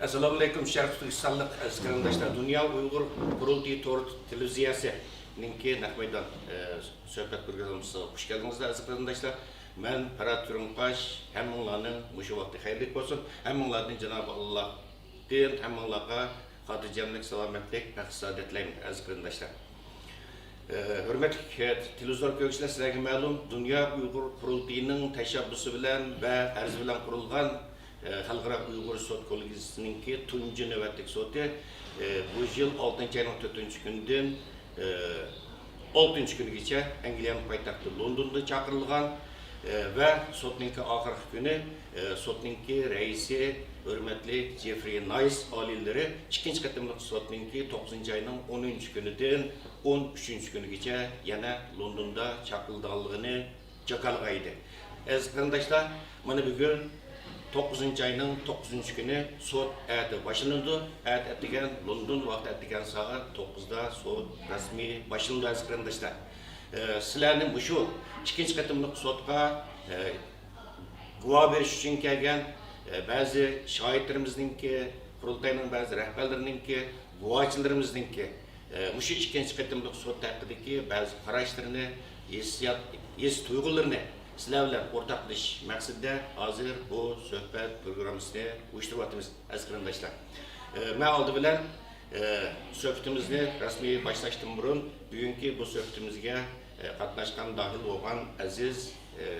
Assalamu alaikum Şərif Türkistanlıq əzgərindəşlər. Dünya Uyğur Qurultayı Tor Televiziyası ninki Nəhmeydan söhbət proqramımıza hoş geldinizler əzgərindəşlər. Mən Parat Türünqaş, həmminlərin müşü vaxtı xeyirlik olsun. Həmminlərin Cenab-ı Allah'ın həmminləqa xatircəmlik, salametlik, bəxt saadətləyim əzgərindəşlər. Hürmetli televizyon görüşler sizlerge malum Dünya Uyghur Kurultayı'nın teşebbüsü bilen ve arz bilen kurulgan Halkara Uyghur Sot Kollegisi'ninki tuncu nöbetlik sotu bu yıl 6. ayının 4. günden 6. günü geçe Angliyanın paytaxtı London'da çakırılgan ve sotninki ahırkı günü sotninki reisi hürmetli Jeffrey Nice alileri 2. katımlık sotninki 9. ayının 10. günüden 13. günü geçe yana London'da çakıldığını çakalgaydı. Arkadaşlar, bana bugün 9. ayının 9. günü sot eti başlandı. Etigen London vakti etigen saat 9'da sot resmi başlandı arkadaşlar. Sizlerinin bu şu 2. katımlık sotka guva veriş için gelgen bazı şahitlerimizninki, kurultayının bazı rehberlerininki, guvaçılarımızninki bu şu 2. katımlık sot hakkındaki bazı kararlarını, his duygularını sizlerle ortaklaşış maksudda hazır bu sohbet programımızda uyuşturvatımız arkadaşlar. Ben aldı bilen sohbetimizni resmi başlaştım burun. Bugünkü bu sohbetimizge katlaşkan dahil olan aziz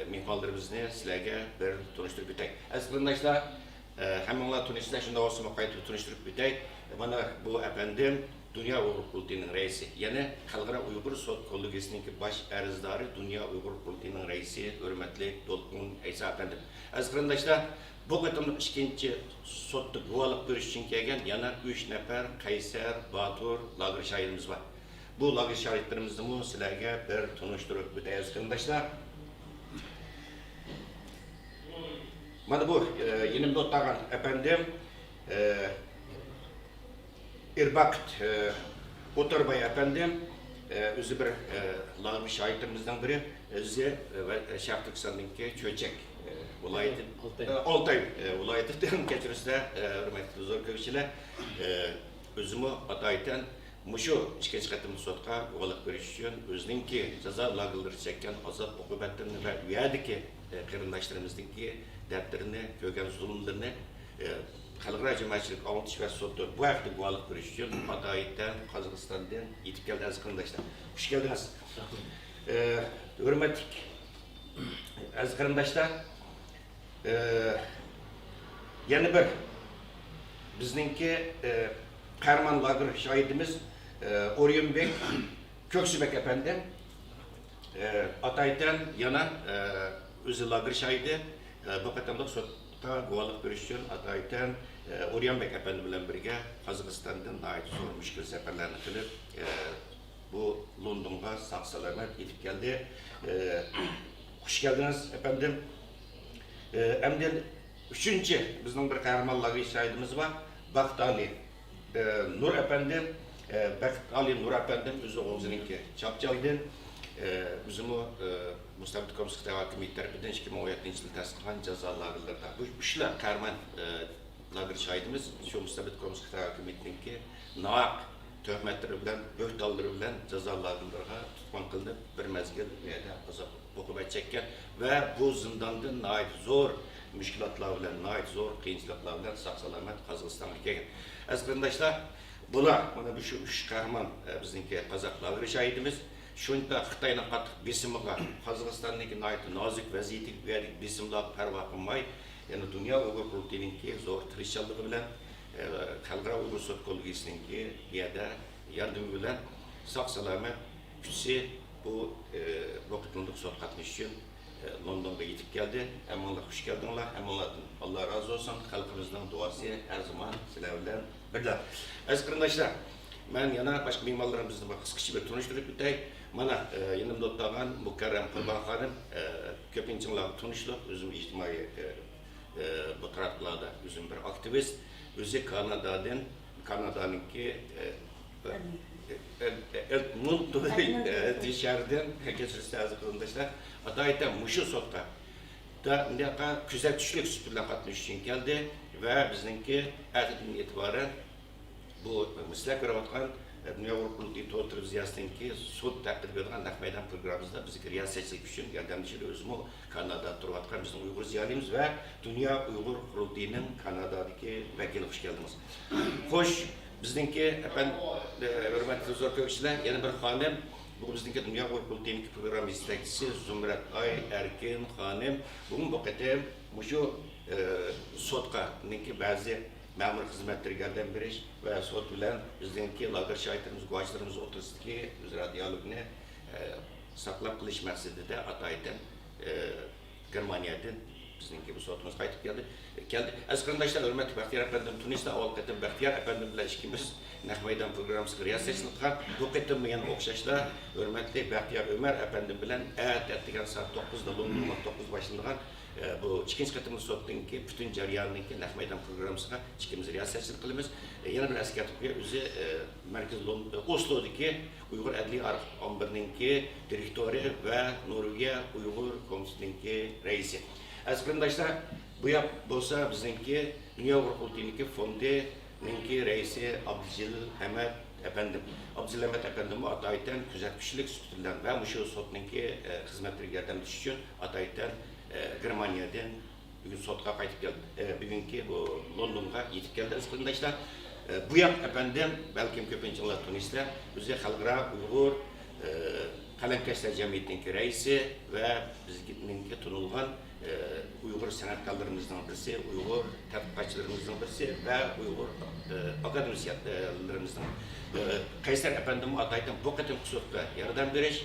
mihmanlarımızı sizlerge bir tanıştırıp bitək. Arkadaşlar, hemenler tanıştılar, şimdi olsun kayıt tanıştırıp bitək. Bana bu efendim Dünya Uyghur Kurultayı'nın reisi, yani Halkara Uyghur Sot Kollegisi'nin baş erzdarı Dünya Uyghur Kurultayı'nın reisi, hürmetli Dolkun Eysa efendim. Arkadaşlar, bu katımlık 2. sotta guvalık görüş için gelgen yana 3 nefer Kayser, Batur, lagır şahidimiz var. Bu lagır şahitlerimizi sizlerge bir tanıştırıp bitək arkadaşlar. Bana bu yenimde otaran efendim İrbakt Oturbay efendim özü bir lagır şahitlerimizden biri özü ve Şərif Türkistan'daki Çöçek vilayeti Altay vilayetinden geçirirse hürmetli zor kövüşçiler özümü atayten muşu 2. katımlı sotka oğlak görüş için özününki ceza lagırları çeken azap okubetlerini ve üyedeki kırındaşlarımızdaki dertlerini, köken zulümlerini Halkara cemaatçilik avuntuş ve sotu bu hafta guvalık görüş için Atay'dan, Kazakıstan'dan yetip geldi arkadaşlar. Hoş geldiniz. Hürmetlik arkadaşlar. Yeni bir bizninki Karman lagır şahidimiz Oriyun Bey, Köksübek efendim. Atay'dan yana özü lagır şahidi bu katımlık sotta guvalık görüşün Atay'dan Oriyun Bey efendim ile birlikte Kazakistan'dan ait zor müşkül seferlerini kılıp bu London'a saksalarına gidip geldi. Hoş geldiniz efendim. Hem 3. bizim bir kahraman lagır şahidimiz var. Baktali Nur efendim. Baktali Nur efendim özü oğuzununki Çapçal'dan. Bizim o Mustafa Komskı'da hakimiyet tarafinden 2017 yılı tasdiqlanan ceza lagırlarda. Bu üçler kahraman lagır şahidimiz. Şu Mustafa Komskı'da hakimiyetinki naak töhmetleri bilen, böhtalları bilen ceza lagırlarına tutman kılınıp bir mezgil azap okumayı çekken ve bu zindandan naik zor müşkilatlar bilen, naik zor kıyınçılıklar bilen sağ-salamet Kazakistan'a gelgen. Arkadaşlar, bunlar, bana şu 3 kahraman bizimki Kazak lagır şahidimiz. Şunda Xitay'ın qattiq besimiga Kazakistan'daki nazik vaziyeti verdik besimlar parva qilmay, yani Dünya Uyghur Kurultayı'nınki zor tirişçılığı bilen Halkara Uyghur Sot Kollegisi'ninki yada yardımı bilen sağ-salamet küçse bu vakitlilik sot katmış için London'a yetip geldi. Emanlar hoş geldinler. Emanlardan Allah razı olsun. Halkımızdan duası her zaman sizlerle birler. Arkadaşlar, ben yana başka mimarlarımızla kıskışı bir tanıştırıp bitay. Bana yanımda oturan Mukarrem Kurban Hanım, köpinçinler tanıştık. Özüm içtimai bu taraflarda özüm bir aktivist. Özü Kanada'nınki Edmonton dışarıdan geçirse arkadaşlar. Atay'da muşu sotka da kuzatishlik sut bilan qatnashish uchun keldi va bizningki ertadan e'tiboran bu sizlar ko'rayotgan Dünya Avrupa Televizyasininki sud taqdim etgan naq maydon programmamizda bizga riyosatchilik uchun yordamchi o'zimi Kanadada turayotgan bizning Uyg'ur ziyolimiz va Dünya Uyg'ur qurultiyining Kanadadagi vakili xush keldingiz. Xo'sh, bizningki hurmatli zo'rkovchilar, yana bir xonim, bu bizningki Dünya Uyg'ur qurultiyining program yetakchisi Zumrat Erkin xonim. Bugun bu qatam shu sudga ba'zi ma'mur xizmatlarga yordam berish va sud bilan bizningki lager shahidlarimiz, guvohlarimiz o'rtasidagi o'zaro dialogni saqlab qilish maqsadida ataydan Germaniyadan bizningki bu sudimiz qaytib keldi. Aziz qarindoshlar, hurmatli Baxtiyor apandim, Tunisda avval qatam Baxtiyor apandim bilan ikkimiz naq maydon programmasiga riyosatchilik qilgan. Bu qatam yana o'xshashlar hurmatli Baxtiyor Ömer apandim bilan ertaga soat 9da Londonda 9 boshlangan bu ikkinchi qatimli sudninki butun jarayonninki naq maydon programmasiga ikkimiz riyosatchilik qilamiz. Yana bir eslatib qo'yay, o'zi Markaz Oslodagi Uyg'ur adliya ombirininki direktori va Norvegiya Uyg'ur komissiyasininki raisi. Aziz qarindoshlar, bu yoq bo'lsa bizningki Dünya Uyg'ur qurultiyininki fondininki raisi Abdujilil Ahmad apandim. Abdujilil Ahmad apandim ataydan kuzatuvchilik sutidan va shu sudninki xizmatlariga yordamlash uchun ataydan Germaniyadan bugün sudga qaytib keldi. Bugunki bu Londonga yetib keldi aziz qarindoshlar. Bu yoq apandim, balkim ko'pincha Tunislar, o'zi xalqaro Uyg'ur qalamkashlar jamiyatining raisi va bizninki tunilgan Uyg'ur san'atkorlarimizning birisi, Uyg'ur tadqiqotchilarimizning birisi va Uyg'ur akademiklarlarimizning Qaysar apandim ataydan bu qatim sudga yordam berish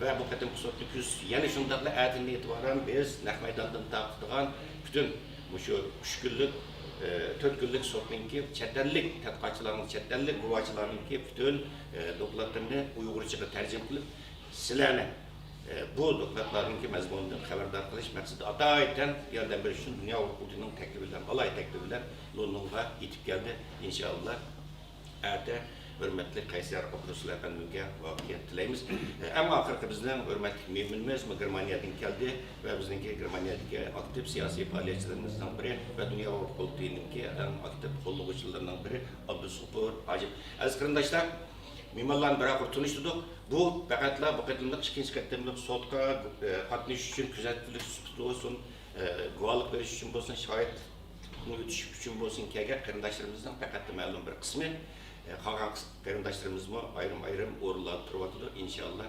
ve bu qatim sudni yana shundaqla atini e'tiboran biz naq maydondan taqdigan bütün shu 3 kunlik 4 kunlik sudninki chet ellik tadqiqotchilarning, chet ellik guvohchilarninki bütün dokladlarni Uyg'urchaga tarjima qilib sizlarni bu dokladlarninki mazmunidan xabardor qilish maqsadida ataydan yordam berish uchun Dünya Uyg'ur qurultiyining taklifi bilan, alay taklifi bilan Londonga yetib keldi. İnşallah erta hürmetli Kayseri Okuruslar Efendimiz'e vakiyet tilaymiz. Ama ahirki bizden hürmetli memnunuz Germaniyadan geldi ve bizdenki Germaniyadaki aktif siyasi faaliyetçilerimizden biri ve Dünya Uyg'ur qurultiyininki en aktif qo'llovchilardan biri Abdusupur Hacip. Aziz qarindoshlar, mimarlarni beraber tanıştık. Bu faqatla bu qatimliq ikkinchi qatimliq sudga qatnashish uchun kuzatuvchilik sutida olsun, guvohlik berish uchun bo'lsin, shohid o'tish uchun bo'lsin kelgan qarindoshlarimizdan faqat ma'lum bir qismi qolgan qarindoshlarimiz ayrim o'rinlarda turibdi. İnşallah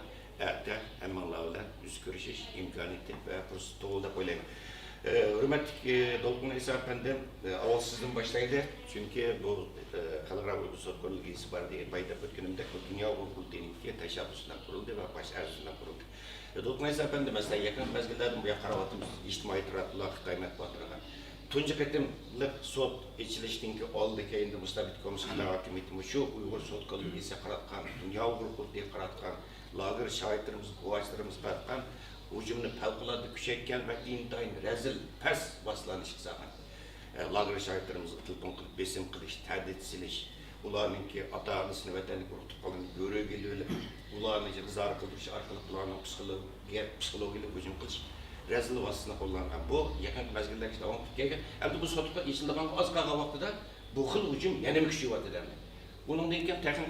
erta hammalar bilan yuz ko'rishish imkoniyati va fursat tug'ildi deb o'ylayman. Hurmatli Dolqun Isa apandim, avval sizdan boshlaydi. Chunki bu xalqaro sudkorlik var diye bayda o'tganimda Dünya Uyg'ur qurultiyininki tashabbuslar qurildi va baş arzular qurildi. Dolqun Isa apandim mesela yaqin mezgillarda bu qarovatimiz ijtimoiy taraflar Xitoy matbuotlariga tunji qatimliq sud ichilishdinki oldi keyinda mustabid komissiyalar hokimiyati shu Uyg'ur sudkorligiga qaratgan, Dünya Uyg'ur qurultiyiga qaratgan, lager shohidlarimiz, guvohlarimiz qaratgan hujumni favqulodda kuchaytgan va intayin razil past boshlanish hisoblanadi. Lager shohidlarimizni telefon qilib besim qilish, ta'did silish, ularninki ota-onasini vatanga quritib qolgan go'rib kelib, ularni g'izor qildirish orqali ularni psixologiyalik hujum qilish razil vositani qo'llangan. Bu yaqin mezgillarga davom etib kelgan. Endi bu sudga yechilgan oz qolgan vaqtida bu xil hujum yana kuchayapti. Bundan keyin texnik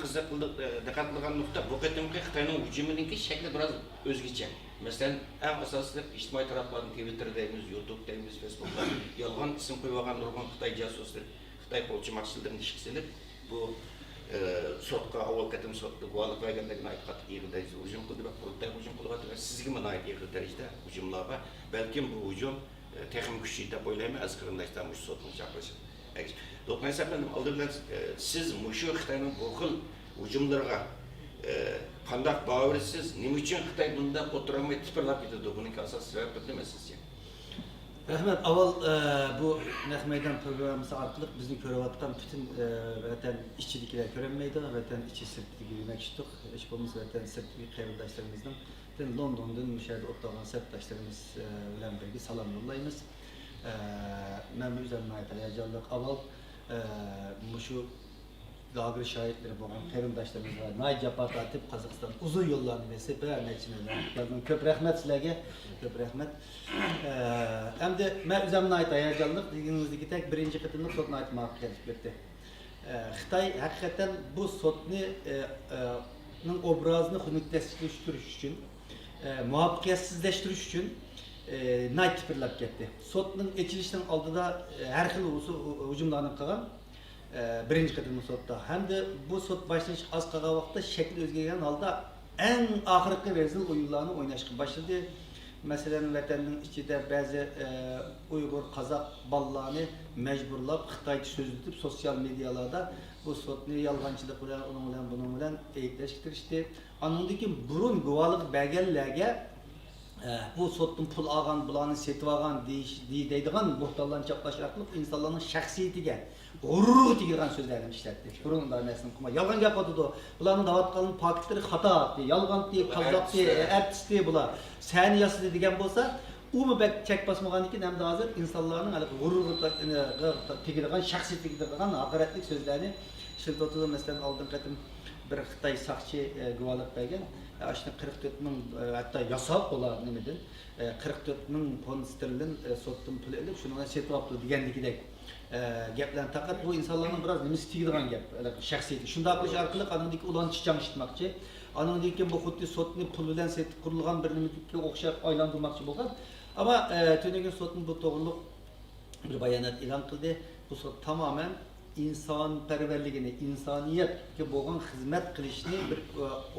diqqat qilgan nuqta bu qatimki Xitoyning hujumininki shakli biroz o'zgacha. Masalan, eng asosli ijtimoiy taraflarning Twitter'daymiz, YouTube'daymiz, Facebook'da yolg'on ism qo'yib olgan nurg'un Xitoy jasuslar, Xitoy qo'lchi maqsadlarini ishga solib, bu sudga avval qatim sudda guvohlik berganligini aytib yig'ilda hujum qildi va qurultay hujum qilyapti va sizga mana yig'il darajada hujumlar va balkim bu hujum texnik kuchli deb o'ylayman. Az qarindoshlar shu sudni chaqirishi. Doktor Sablan aldılar siz muşu Xitoyning bu xil hujumlarga qanday bavrisiz, nima uchun Xitoy bunda o'tiramay tipirlab ketadi? Buning asosiy sababi nima sizce? Rahmat, avval bu naq maydon programmasi orqali bizni ko'rayotgan bütün vatan ishchiliklar ko'rinmaydi, vatan ichi sirtdagi demakchidik. Hech bo'lmasa vatan sirtdagi qarindoshlarimizdan Londondan mushaharda o'tgan sabtashlarimiz bilan birga salom yo'llaymiz. Men bu üzerine hayajonliq avval şu lagır şahitleri bo'lgan qarindoshlarimiz var. Nay jafo tortib Qozog'iston uzun yollarni besib bergan. Ko'p rahmat sizlarga. Ko'p rahmat. Endi men o'zimni aytay, hayajonliq deganingizdek birinchi qitimni sotni aytmoqqa kelib ketdi. Xitoy haqiqatan bu sotni obrazını xunukleştirish uchun, muvaffaqiyatsizlashtirish uchun nay tipirlab ketdi. Sotning echilishining oldida har xil hujumlarni qilgan. Birinchi qatimli sotda. Hamda bu sot boshlanish oz qolgan vaqtda shakl o'zgargan holda eng oxirgi rezil o'yinlarni o'ynashga boshladi. Masalan, vatanning ichida ba'zi Uyg'ur, Qozoq bolalarni majburlab Xitoycha so'zlatib sosyal medialarda bu sotni yolg'onchilik bilan, uning bilan, buning bilan ayblashga tirishdi. Anındaki burun guvalık belgelerge bu sotun pul algan, bulanı setip algan deydiğen muhtarların çaplaş arkalık insanların şahsiyetiga gurur tigirgen sözlerini işletti. Burun da nesini kuma. Yalgan yapmadı da. Bulanın davatkalının paketleri hata attı. Yalgan diye, kazak diye, ertisi diye bula. Sen yası dediğen bolsa u mu bek çek basmagan iken hem de hazır insanların gurur tigirgen şahsiyeti tigirgen hakaretlik sözlerini işletti. Mesela aldığım katım bir Xitoy saqchi guvohlik bergan. Ashni 44 ming hatta yasab bo'lar nimadan 44 ming fond sterlin sotdan pul olib shuni setib olibdi degandagidek gaplarni taqib bu insonlarning biroz nimasi tegadigan gap shaxsiyati shunday qilish orqali qanundagi ularni chiqamishtirmoqchi anundan keyin bu xuddi sotni pul bilan setib qurilgan bir nimaga o'xshab aylantirmoqchi bo'lgan ammo tunagan sotni bu to'g'riliq bir bayonot e'lon qildi bu sot tamoman insonparvarligini, insoniyatga bo'lgan xizmat qilishni bir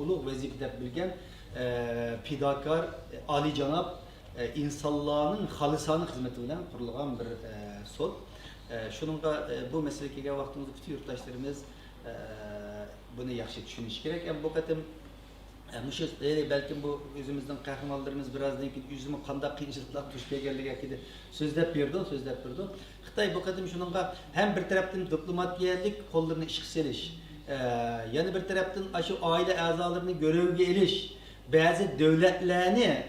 ulug' vazifa deb bilgan fidokor, oliyjanob insonlarning xolisona xizmati bilan qurilgan bir sot. Shuningga bu masalaga kelgan vaqtimizda bütün yurtdoshlarimiz buni yaxshi tushunishi kerak. Bu qatim Müşüz, belki bu özümüzden kahramanlarımız birazdan ki yüzümü kandak kıyınçılıklar duş geldiği akide sözlep berdi. Xitoy bu kadar şununla hem bir taraftan diplomatiyalik kollarını işıq seliş, yani bir taraftan aşı aile azalarını görevge eliş, bazı devletlerini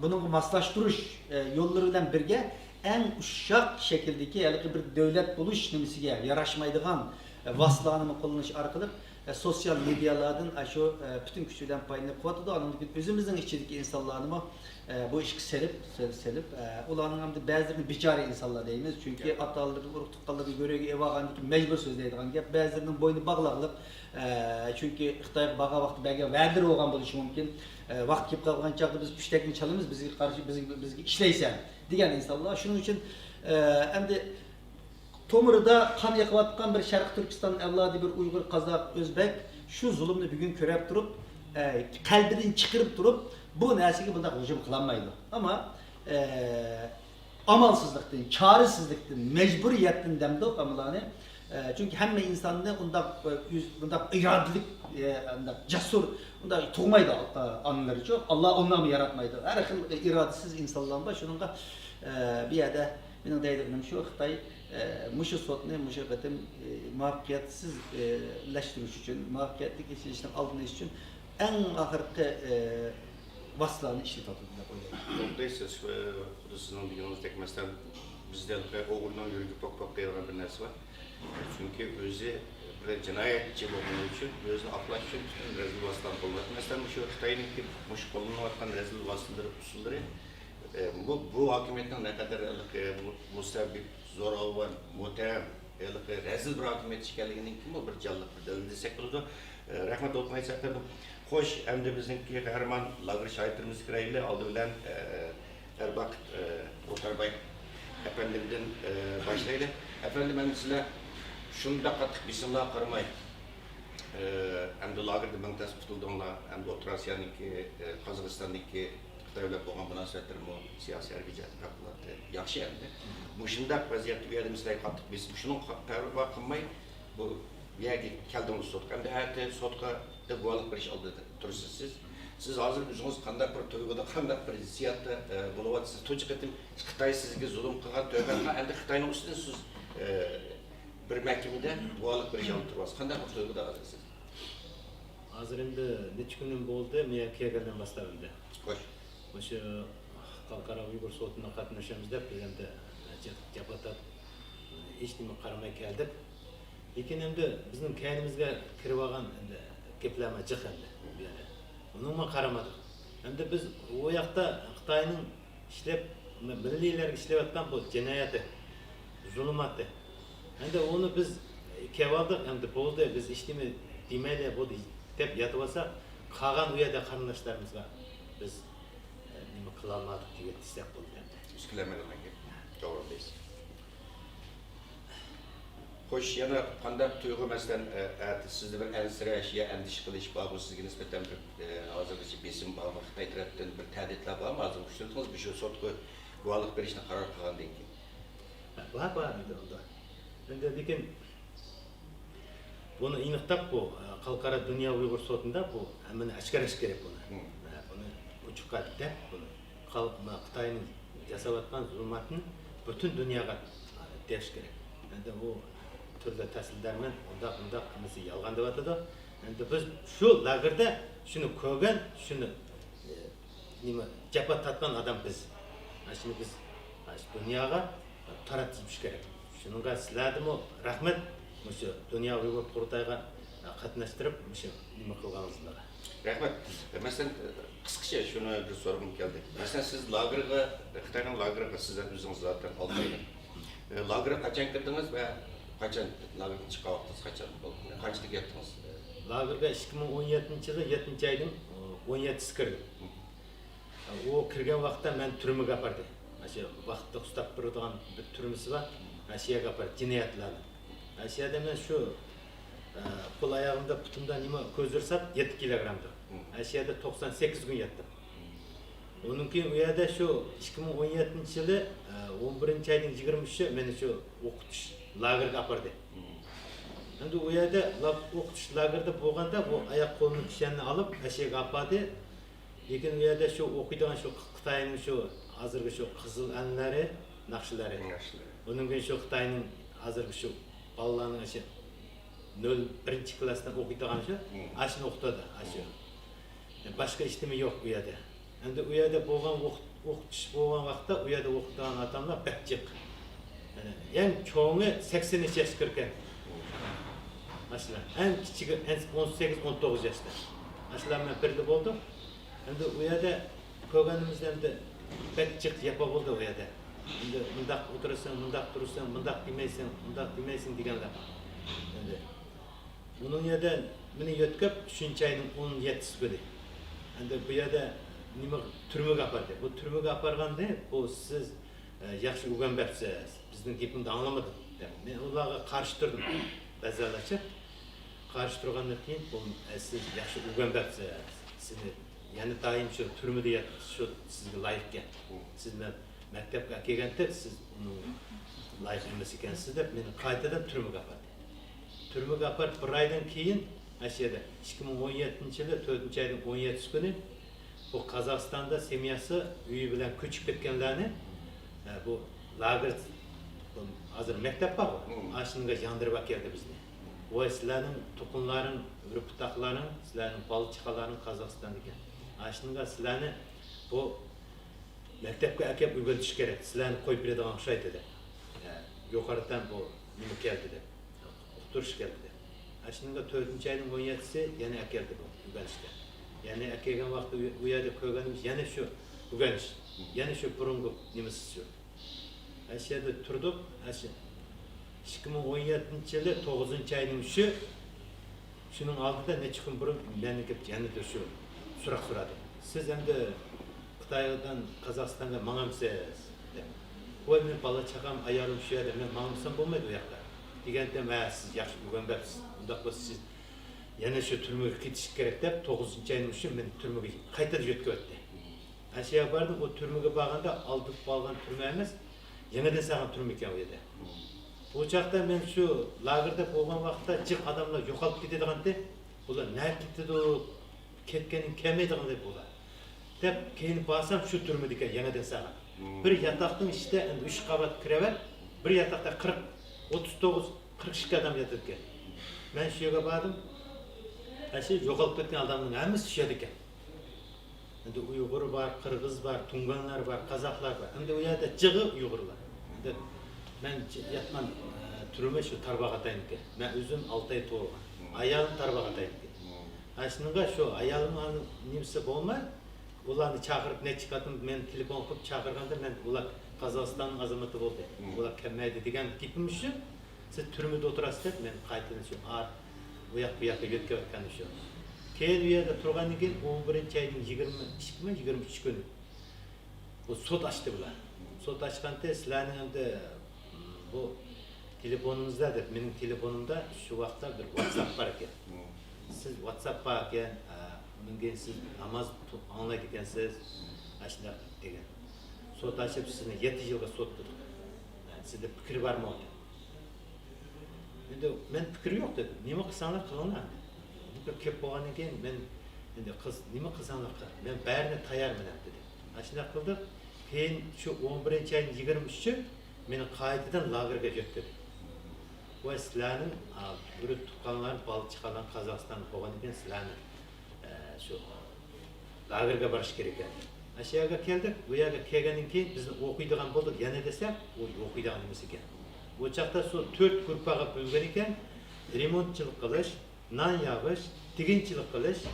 bunun maslaştırış yollarıyla birge en uşak şekildeki bir devlet buluş nimisiga yaraşmaydıgan vasıtalarını kullanış arkalık sosyal medyalardan şu bütün küçülen payını kuatıdı. Anladık özümüzün içindeki insanlarını bu işi selip ulanın hem de bazılarını biçare insanlar deyimiz. Çünkü ataları, uruktukları göre evağandaki mecbur söz deydiğen gibi bazılarının boynu bağlılık. Çünkü Xitoy bağa vakti belki verdir olgan buluşu mümkün. Vakt gibi kalgan çağda biz püştekini çalımız bizi karşı bizi işleysen diyen insanlar. Şunun için hem de Tomur'da kan yakıvatkan bir Şarkı Türkistan evladı bir Uygur, Kazak, Özbek şu zulümünü bir gün körep durup kalbinden çıkırıp durup bu nesigi bunda hücum kılanmaydı. Ama amalsızlıktan, çaresizlikten, mecburiyetten demdi o amalarını. Çünkü hem insanını bunda iradelik, cesur, bunda tuğmaydı anıları çok. Allah onları yaratmaydı. Her iradesiz insanların başında bir yerde benim deydiğim şu Xitoy Muşu sotni, muşu qatim muvaffaqiyatsizlashtirish uchun, muvaffaqiyatli kechirishdan oldinish uchun eng oxirgi vasıtalarni ishlatadi deb o'ylayman. To'g'ri, sizning deganingizdek masalan bizda o'g'irdan yurgi pok deydigan bir narsa bor. Chunki o'zi bir jinoyatchi bo'lgani uchun o'zini oqlash uchun butun rezil vositalarni qo'llaydi. Masalan, shu Xitoyniki mush qo'llanayotgan rezil vositalar usullari bu hokimiyatning naqadar mustabbib zo'ravon, mutam, rezil bir hokimiyat ekanligining kim bir jonliq bir dalil desak bo'ladi. Rahmat o'tmay saklardim. Xo'sh, endi bizniki qahramon lagir shoirimiz kirayli oldi bilan Erbaq O'tarbay efendimden başlayalım. Efendim ben sizler şunda qattiq bismillah qaramay endi lagirda ben tasbih tutulduğumda endi O'rta Osiyo'niki, Qozog'istonniki Xitoylar bo'lgan munosabatlar bu siyosiy harbiy jihatdan yaxshi endi. Bu shunday vaziyatda bu yerda misli qattiq biz shuning parvo qilmay bu yerga keldingiz sotqa. Endi hayotda sotqa deb guvohlik berish oldida tursiz siz. Siz hozir o'zingiz qanday bir to'yg'ida, qanday bir hissiyotda bo'lyapsiz? Tunchi qatim Xitoy sizga zulm qilgan to'yga endi Xitoyning ustidan siz bir mahkamada guvohlik berish olib turasiz. Qanday bir to'yg'ida hozirsiz? Hozir endi necha kunim bo'ldi men kelgandan boshlab endi. Xo'sh. O'sha xalqaro Uyg'ur sotida qatnashamiz deb biz endi japotat hech nima qaramay keldik. Lekin endi bizning kaynimizga kirib olgan endi keplama jiq endi. Bunga qaramadik. Endi biz o yoqda Xitoyning ishlab milliylarga ishlayotgan bu jinoyati, zulmati. Endi onu biz keldik, endi bo'ldi, biz ishlamaydi demaydi bo'ldi deb yotib olsak, qolgan u yerda qarindoshlarimizga biz nima qila olmadik deb desek bo'ldi endi. Üskülemelerine geldi. Doğru değil. Hoş yana qandaq tuyğu məsələn sizdə bir ənsirəş ya endiş qilish var bu sizə nisbətən bir hazırlıqçı besim var mı? Xitay tərəfindən bir təhdidlər var mı? Hazır düşündünüz bir şey sotqu guvalıq verişinə qərar qılğandan keyin. Var idi onda. Endi lekin bunu iniqtab bu Xalqaro Dünya Uyg'ur sotunda bu meni ashkarash kerak buni. Buni ochiqqa deb buni Xitoyning jasayotgan zulmatni butun dunyoga derish kerak. Endi bu turli ta'sirlar bilan unda qilmasi yolg'on deb atadi. Endi biz shu lagerda shuni ko'rgan, shuni nima jabhat tatgan odam biz. Mana shuni biz dunyoga taratib kerak. Shunga sizlarga rahmat. Shu Dünya Uyg'ur qurultayga qatnashtirib, shu nima qilganingizlarga. Rahmat. Məsələn, qısqacha şunu bir sorğum gəldi. Məsələn, siz lagerga, Xitayning lagerga sizlər özünüz zaten almayın. Lagerga qachon kirdiniz və qachon lagerga chiqyapsiz, qachon bo'ldi? Qanchada ketdiniz? Lagerga 2017-yili 7-oyning 17-si kirdim. O kirgan vaqtda men turmaga apardi. Mana shu vaqtda ustab turadigan bir turmisi bor. Mana shu yerga apardi jinoyatlarni. Mana shu yerda men shu qo'l oyog'imda putimda nima ko'z ursab 7 kilogramda. Mana shu yerda 98 kun yotdim. Ondan keyin u yerda shu 2017-yili 11-oyning 23-i meni shu o'qitish lagerga apardi. Endi u yerda o'qitish lagerda bo'lganda bu oyoq qo'lni kishanni olib ashiyaga apardi. Lekin u yerda shu o'qiydigan shu Xitoyning shu hozirgi shu qizil anlari, naqshlari. Bundan keyin shu Xitoyning hozirgi shu bolalarning shu 1-klassdan o'qiydigan shu ashni o'qitadi, ashi. Boshqa ishtimi yo'q u yerda. Endi u yerda bo'lgan o'qitish bo'lgan vaqtda u yerda o'qigan odamlar bakchiq. Eng cho'ngi 80 yoshga kirgan. Masalan, eng kichigi 18-19 yoshda. Masalan, men birda bo'ldim. Endi u yerda ko'rganimizda endi bakchiq yapa bo'ldi u yerda. Endi bundaq o'tirasan, bundaq turasan, bundaq demaysan deganlar. Endi bunun yerda meni yotkab 3-oyning 17-si kuni. Endi bu yerda nima turmaga apardi. Bu turmaga aparganda bu siz yaxshi o'rganmabsiz, bizning gapimizni anglamadingiz deb. Men ularga qarshi turdim. Ba'zilarcha qarshi turgandan keyin bu siz yaxshi o'rganmabsiz. Sizni yana doim shu turmada yotibsiz, shu sizga loyiqga. Siz maktabga kelganda siz uni loyiq emas ekansiz deb meni qaytadan turmaga apardi. Turmaga aparib bir oydan keyin ashada 2017-yili 4-oyning 17-si kuni bu Qozog'istonda semiyasi uyi bilan ko'chib ketganlarni bu lager hozir maktab bor. Ashunga yondirib keldi bizni. Voy sizlarning to'qinlaring, urputaqlaring, sizlarning balchiqalaring Qozog'istonda ekan. Ashunga sizlarni bu maktabga akab o'rgatish kerak. Sizlarni qo'yib beradigan o'xshaydi dedi. Yuqoridan bu nima keldi deb. Uqtirish keldi. Ashunga 4-oyning 17-si yana akeldi bu o'rganishga. Yani kelgan vaqtda u yerda ko'rganimiz yana shu o'rganish, yana shu burungi nimasi shu. Shu yerda turdik, shu 2017-yili 9-oyning 3-i shuning oldida necha kun burun meni kelib yanada shu so'roq so'radi. Siz endi Xitoydan Qozog'istonga mangamsiz deb. Voy men bola chaqam, ayolim shu yerda, men mangamsam bo'lmaydi u yoqda. Deganda, siz yaxshi o'rganmabsiz. Unda siz yana shu turmaga ketish kerak deb 9-oyning 3-i men turmaga qaytadan yo'tkazdi. Ashiya bordim, o turmaga borganda oldib qolgan turma emas, yangidan saqlan turma ekan u yerda. Bu chaqda men shu lagerda bo'lgan vaqtda jiq odamlar yo'qolib ketadigan-da, bular nari ketdi, ketganing kelmaydigan deb bular. Deb keyin borsam shu turmada ekan yangidan saqlan. Bir yataqning ichida endi 3 qavat kiravat, bir yataqda 39-42 odam yotadi ekan. Men shu yerga bordim. Aşı yo'qolib ketgan odamning hammasi shu yerda ekan. Endi Uyg'ur bor, Qirg'iz bor, Tunganlar bor, Qozoqlar bor. Endi u yerda jig'i Uyg'urlar. Endi men yatman түріме шу Тарбағатайнікі. Мен өзім 6 ай туылған. Аялым Тарбағатайнікі. Ашыныңға шу аялым немісі болмай, оларды чақырып, не çıkатын, мен телефон қып чақырғанда, мен олар Қазақстанның азаматы болды. Олар кәмәйді деген кипім үшін, сіз түрмеде отырасыз деп, мен қайтын үшін бұяққа өтке өткен үшін. Кейін үйеді тұрғаннан кейін 11 айдың 22-23 күні. Бұл сот ашты бұлар. Сот ашқанда сіләнің әмді бұл телефоныңызда деп, менің телефонымда шу уақытта бір WhatsApp бар екен. Сіз WhatsApp бар екен, мінген сіз намаз аңлайды екенсіз, ашында деген. Сот ашып, сізні 7 жылға сот тұдық. Сізде пікір бар ма оты? Мен пікір жоқ дедім. Неме қысаңлар қылыңлар? Кеп болғаннан кейін, мен неме қысаңлар қыл? Мен бәріне таярмын деді. Ашында қылдық. Кейін шу 11 айдың 23-ші мені қайтадан лагерге жеттеді. Ой, сіләнің бүрі тұққанларын балы чықалған Қазақстан болғаннан кейін сіләнің шу лагерге барыш керек еді. Ашияға келдік, бұяға келгеннен кейін біздің оқидыған болдық, яны десек, ол оқидыған емес екен. Ол жақта сол 4 группаға бөлген екен, ремонтчылық қылыш, нан ябыш, тігіншілік қылыш,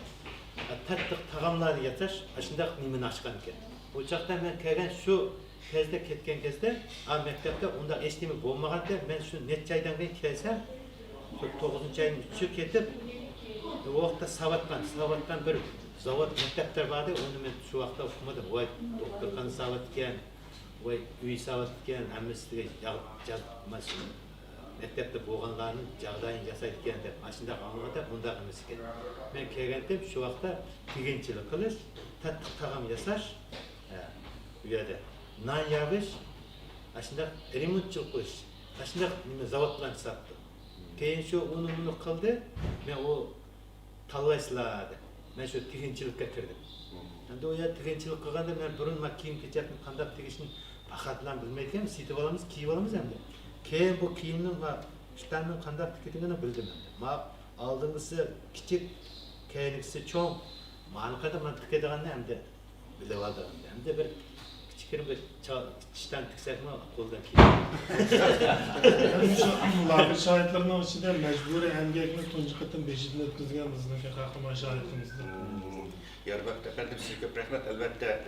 таттық тағамларын яташ, ашындақ немен ашқан екен. Ол жақта мен келген шу кезде кеткен кезде, мектепте онда ештеме болмағанда, мен шу нетче айдан кейін келсем, 9-шы айдың 3-і кетіп, оғықта сабаттан бір завод мектептер барды, оны мен шу уақытта оқымадым. Ой, доктырхан сабат екен, ой, үй сабат екен, әмістіге мектепте болғанларының жағдайын жасайды екен деп, ашындағы аңғада ондағы емес екен. Мен келгендем шу уақытта тігіншілік қылыш, таттық тағам жасаш, үйеді. Нан ябыш, ашындағы ремонтчылық қылыш, ашындағы заводларын сапты. Кейін шу оны қылды, мен ол талайсылады. Мен шу тігіншілікке кірдім. Енді оя тігіншілік қылғанда мен бұрын киім кечетін қандап тігішін бақатылан білмейдім, сөйтіп аламыз, киіп аламыз әмді. Кейін бұл киімнің штанның қандап тікетінгені білдім әмді. Алдыңғысы кичік, кейінгісі чоң, маңқада мен тікедіғанды әмді біліп алды әмді. Әмді бір кичікерім бір штан тіксек ма қолдан kıyım. Лагер şahitlerinin içinde mecburi emgekli tuncu kıtın beşidini ötküzgen bizimki kahraman şahitimizdir. Yarbak efendim size köp rahmet. Elbette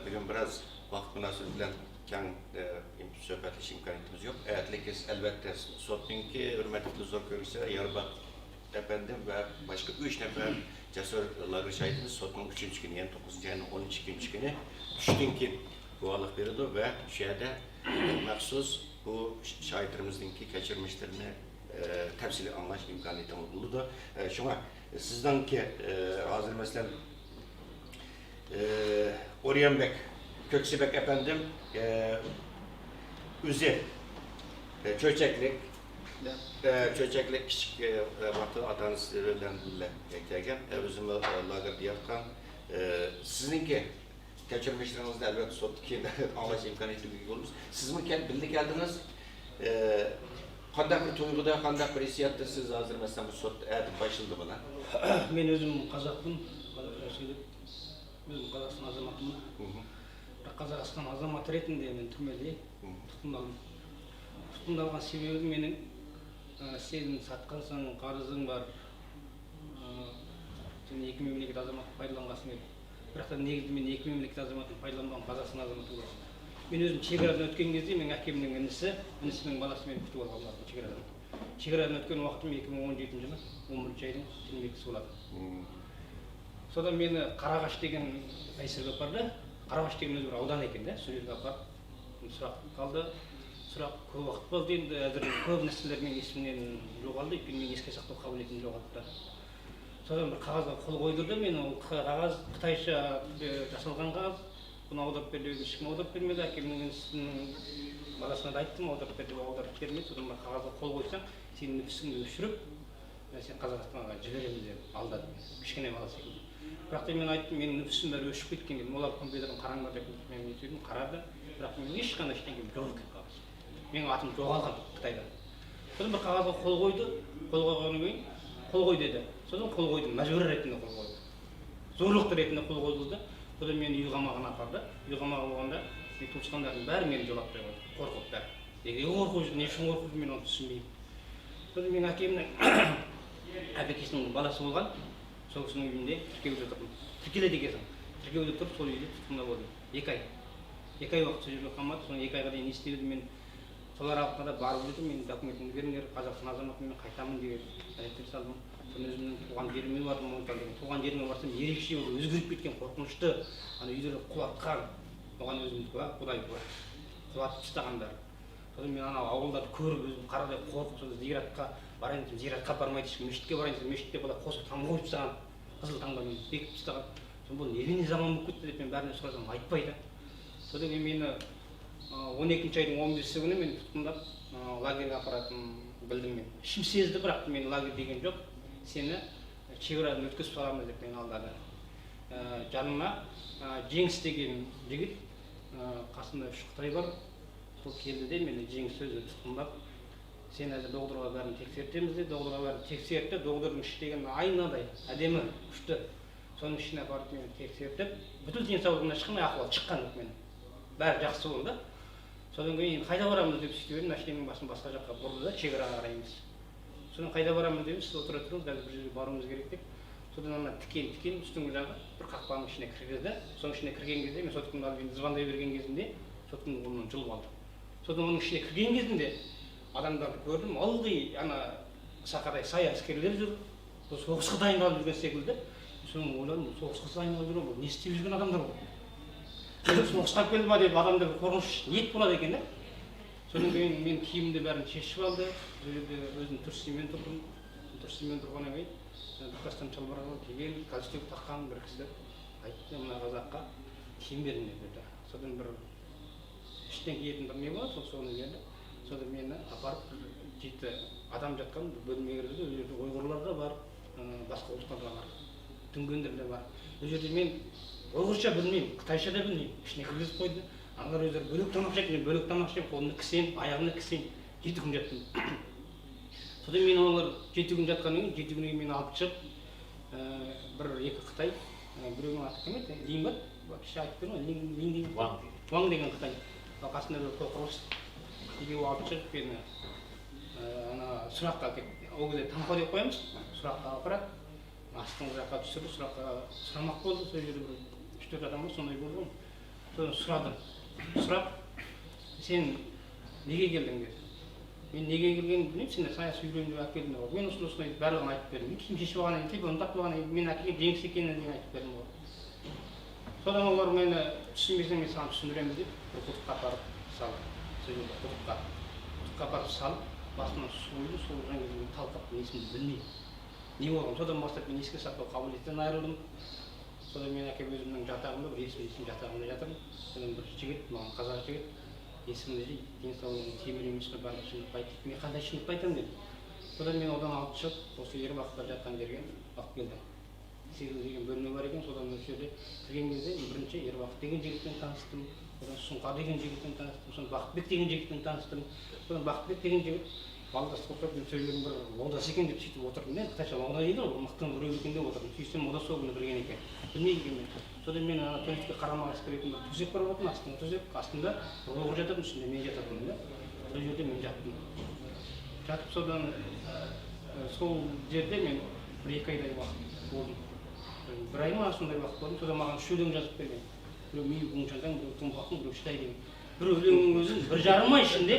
bugün biraz vakit münasebetiyle keng söhbetleşim imkaniyetimiz yok. Eğerlikes elbette sotninki hürmetli zor görürse Yarbak efendim ve başka 3 nefer cesur lager şahitimiz sotun 3. günü yani 9. ayının 13. günü düştünki guvalık verildi ve şeyde mahsus bu şahitlerimizdeki geçirmişlerini tepsili anlaş imkaniyetimiz buldu. Şuna sizden ki hazır mesela Oryanbek, Köksibek efendim Üze, Çöçeklik küçük vakti atanız verilendiğiyle ekleyken özümü lager diyarkan sizinki geçirmişlerinizde elbette sot ki anlaş imkaniyeti büyük olmuş. Siz mi birlikte geldiniz? Qanday bir tuyg'uda, qanday bir hissiyatda siz hozir masalan bu sot başıldı buna? Men özüm Qazaqpın, özüm Qazaqstan azamатымын. Qazaqstan azamаты ретінде мен түрмеде тұтқындалдым. Тұтқындалған себебі менің сенің сатқансың, қарызың бар. Сен екі мемлекет азаматын пайдаланғансың еді. Бірақ та негізі мен екі мемлекет азаматын пайдаланбаған Қазақстан азаматы болдым. Мен өзім шекарадан өткен кезде мен әкемнің інісінің баласы мені күтіп алған болатын шекарадан. Шекарадан өткен уақытым 2017 жылы 11 айдың 22-сі болады. Содан мені Қарағаш деген Айсырға апарды. Қарағаш деген өзі бір аудан екен да, сол жерге апарып сұрақ қалды. Сұрақ көп уақыт болды енді, әзір көп нәрселер менің есімнен жоғалды, өйткені мен еске сақтау қабілетім жоғалтты. Содан бір қағазға қол қойдырды, мен ол қағаз қытайша жасалған қағаз. Бұны аударып берді, ешкім аударып бермеді, әкемнің інісінің баласына да айттым, аударып берді, аударып бермеді. Содан бір қағазға қол қойсаң, сенің нөпсіңді өшіріп, сен Қазақстанға жібереміз деп алдады, кішкене бала секілді. Бірақ та мен айттым, менің нөпсім бәрі өшіп кеткен дедім, олар компьютерін қараңдар деп мен сөйдім, қарады, бірақ мен ешқандай ештеңе жоқ екен қағаз. Менің атым жоғалған Қытайда. Содан бір қағазға қол қойды, қол қойғаннан кейін қол қой деді. Содан қол қойдым, мәжбүр ретінде қол қойды. Зорлықты ретінде қол қойды да. Содан мені үй қамағына апарды. Үй қамағы болғанда, туысқандардың бәрі мені жолап қойды, қорқып бәрі. Неге қорқып жүр, не үшін қорқып жүр, мен оны түсінбеймін. Содан менің әкемнің әпекесінің баласы болған, сол кісінің үйінде тіркеуде тұрдым. Тіркеледі екенсің. Тіркеуде тұрып, сол үйде тұтқында болдым. 2 ай. 2 ай уақыт сол жерде қалмады. Соның 2 айға дейін не істеп едім мен? Сол аралықта да барып жүрдім, мен документімді беріңдер, Қазақстан азаматымын, мен қайтамын деген дәлелдер салдым. Соны өзімнің туған жеріме бардым, туған жеріме барсам ерекше өзгеріп кеткен, қорқынышты, ана үйлерді құлатқан, оған өзім куә, Құдай куә, құлатып тастағандар. Содан мен ана ауылдарды көріп, өзім қарадай қорқып, сол зиратқа барайын десем, зиратқа бармайды, ешкім мешітке барайын десем, мешітте бала қосып там қойып тастаған, қызыл таңбамен бекітіп тастаған. Содан бұл не заман болып кетті деп мен бәріне сұрасам айтпайды. Содан мені 12 айдың 15-сі күні мен тұтқындап лагерьге апаратын білдім мен. Ішім сезді, бірақ мен лагерь деген жоқ. Сені шекарадан өткізіп саламыз деп мені алдады. Жаныма Жеңіс деген жігіт, қасында 3 қытай бар. Сол келді де мені Жеңіс өзі тұтқындап, сен әлі доғдырға бәрін тексертеміз де, доғдырға бәрін тексертті. Доғдырдың іші деген айнадай, әдемі, күшті. Соның ішіне апарып мені тексертіп, бүкіл денсаулығымнан шыққан ахуал шыққан жоқ менің. Бәрі жақсы болды. Содан кейін қайда барамыз деп сөйтіп едім, машинаның басын басқа жаққа бұрды да, шекараға қарай емес. Содан қайда барамыз деп, сіз отыра тұрыңыз, дәл бір жерге баруымыз керек деп. Содан ана тікен үстіңгі жағы бір қақпаның ішіне кіргізді. Соның ішіне кірген кезде мен соткамды алып звондай берген кезінде соткамды қолымнан жұлып алды. Содан оның ішіне кірген кезінде адамдарды көрдім, ылғи ана сақадай сай әскерлер жүр, соғысқа дайындалып жүрген секілді. Соны ойладым, соғысқа дайындалып жүр, бұл не істеп жүрген адамдар ғой. Соғысқа келді ма деп адамда қорқыныш ниет болады екен да. Содан кейін мен киімімді бәрін шешіп алды. Бұл жерде өзім түрсимен тұрдым. Түрсимен тұрғаннан кейін Түркістан шалбарға киген, галстук таққан бір кісі айтты, мына қазаққа киім беріңдер деді. Содан бір іштен киетін бір не болады, соны берді. Содан мені апарып жеті адам жатқан бөлмеге кірді. Ол жерде ұйғырлар да бар, басқа ұлттар да бар, дүнгендер де бар. Ол жерде мен ұйғырша білмеймін, қытайша да білмеймін. Ішіне кіргізіп қойды. Аналар өздері бөлек тамақ жейді, мен бөлек тамақ жеймін, қолымды кісен, аяғымды кісен. 7 күн жаттым. Содан мен олар 7 күн жатқаннан кейін 7 күннен кейін мені алып шығып, бір екі Қытай, біреуінің аты кім еді? Лин ба? Кіші айтып бердің ғой, Лин деген. Ваң деген Қытай. Қасында бір тоқырылыс. Екеуі алып шығып, мені сұраққа әкелді. Ол кезде тамқа деп қоямыз, сұраққа апарады. Астыңғы жаққа түсірді, сұраққа сұрамақ болды, сол жерде бір 3-4 адам бар, сондай болды ғой. Содан сұрадым. Сұрап, сен неге келдің деді. Мен неге келгенімді білмеймін, сендер саяси үйреніп алып келдің ғой. Мен осындай барлығын айтып бердім. Киім шешіп алғаннан кейін, телефонды тартып алғаннан кейін, мен әкеге Жеңіс екенін айтып бердім ғой. Содан олар мені түсінбесең мен саған түсіндіремін деп, бір құдыққа апарып салды. Сол жерде құдыққа апарып салып, басынан су құйды, сол жаңағы талқап несімді білмеймін. Не болған? Содан бастап мен еске сақтау қабілеттен айырылдым. Содан мен әкем өзімнің жатағымда, бір есім жатағымда жатырмын. Содан бір жігіт, маған қазақ жігіт, есімді дейді, денсаулығың темір емес пе, барлық шындықты айтып, мен қандай шындықты айтамын деді. Содан мен одан алып шығып, осы Ербақта жатқан жерге алып келдім. 8 деген бөлме бар екен, содан осы жерде кірген кезде бірінші Ербақ деген жігітпен таныстым, содан Сұңқа деген жігітпен таныстым, содан Бақытбек деген жігітпен таныстым. Содан Бақытбек деген жігіт балдастық отырып, мен сөйлеген бір молдасы екен деп сөйтіп отырдым. Мен қытайша молда дейді ғой, мықтың біреу екен деп отырдым. Сөйтсем молда сол күні кірген екен. Білмейді екен мен. Содан мен ана туалетке қарамағысы келетін бір төсек бар болатын, астында төсек, астында ұйғыр жататын, үстінде мен жататынмын да. Сол жерде мен жаттым. Жатып содан сол жерде мен бір 2 айдай уақыт болдым. Бір ай ма сондай уақыт болдым. Содан маған 3 өлең жазып берген. Біреу мейі бұңшадан, біреу тұмбақтың, біреу шыдай деген. Бір өлеңнің өзін 1,5 ай ішінде,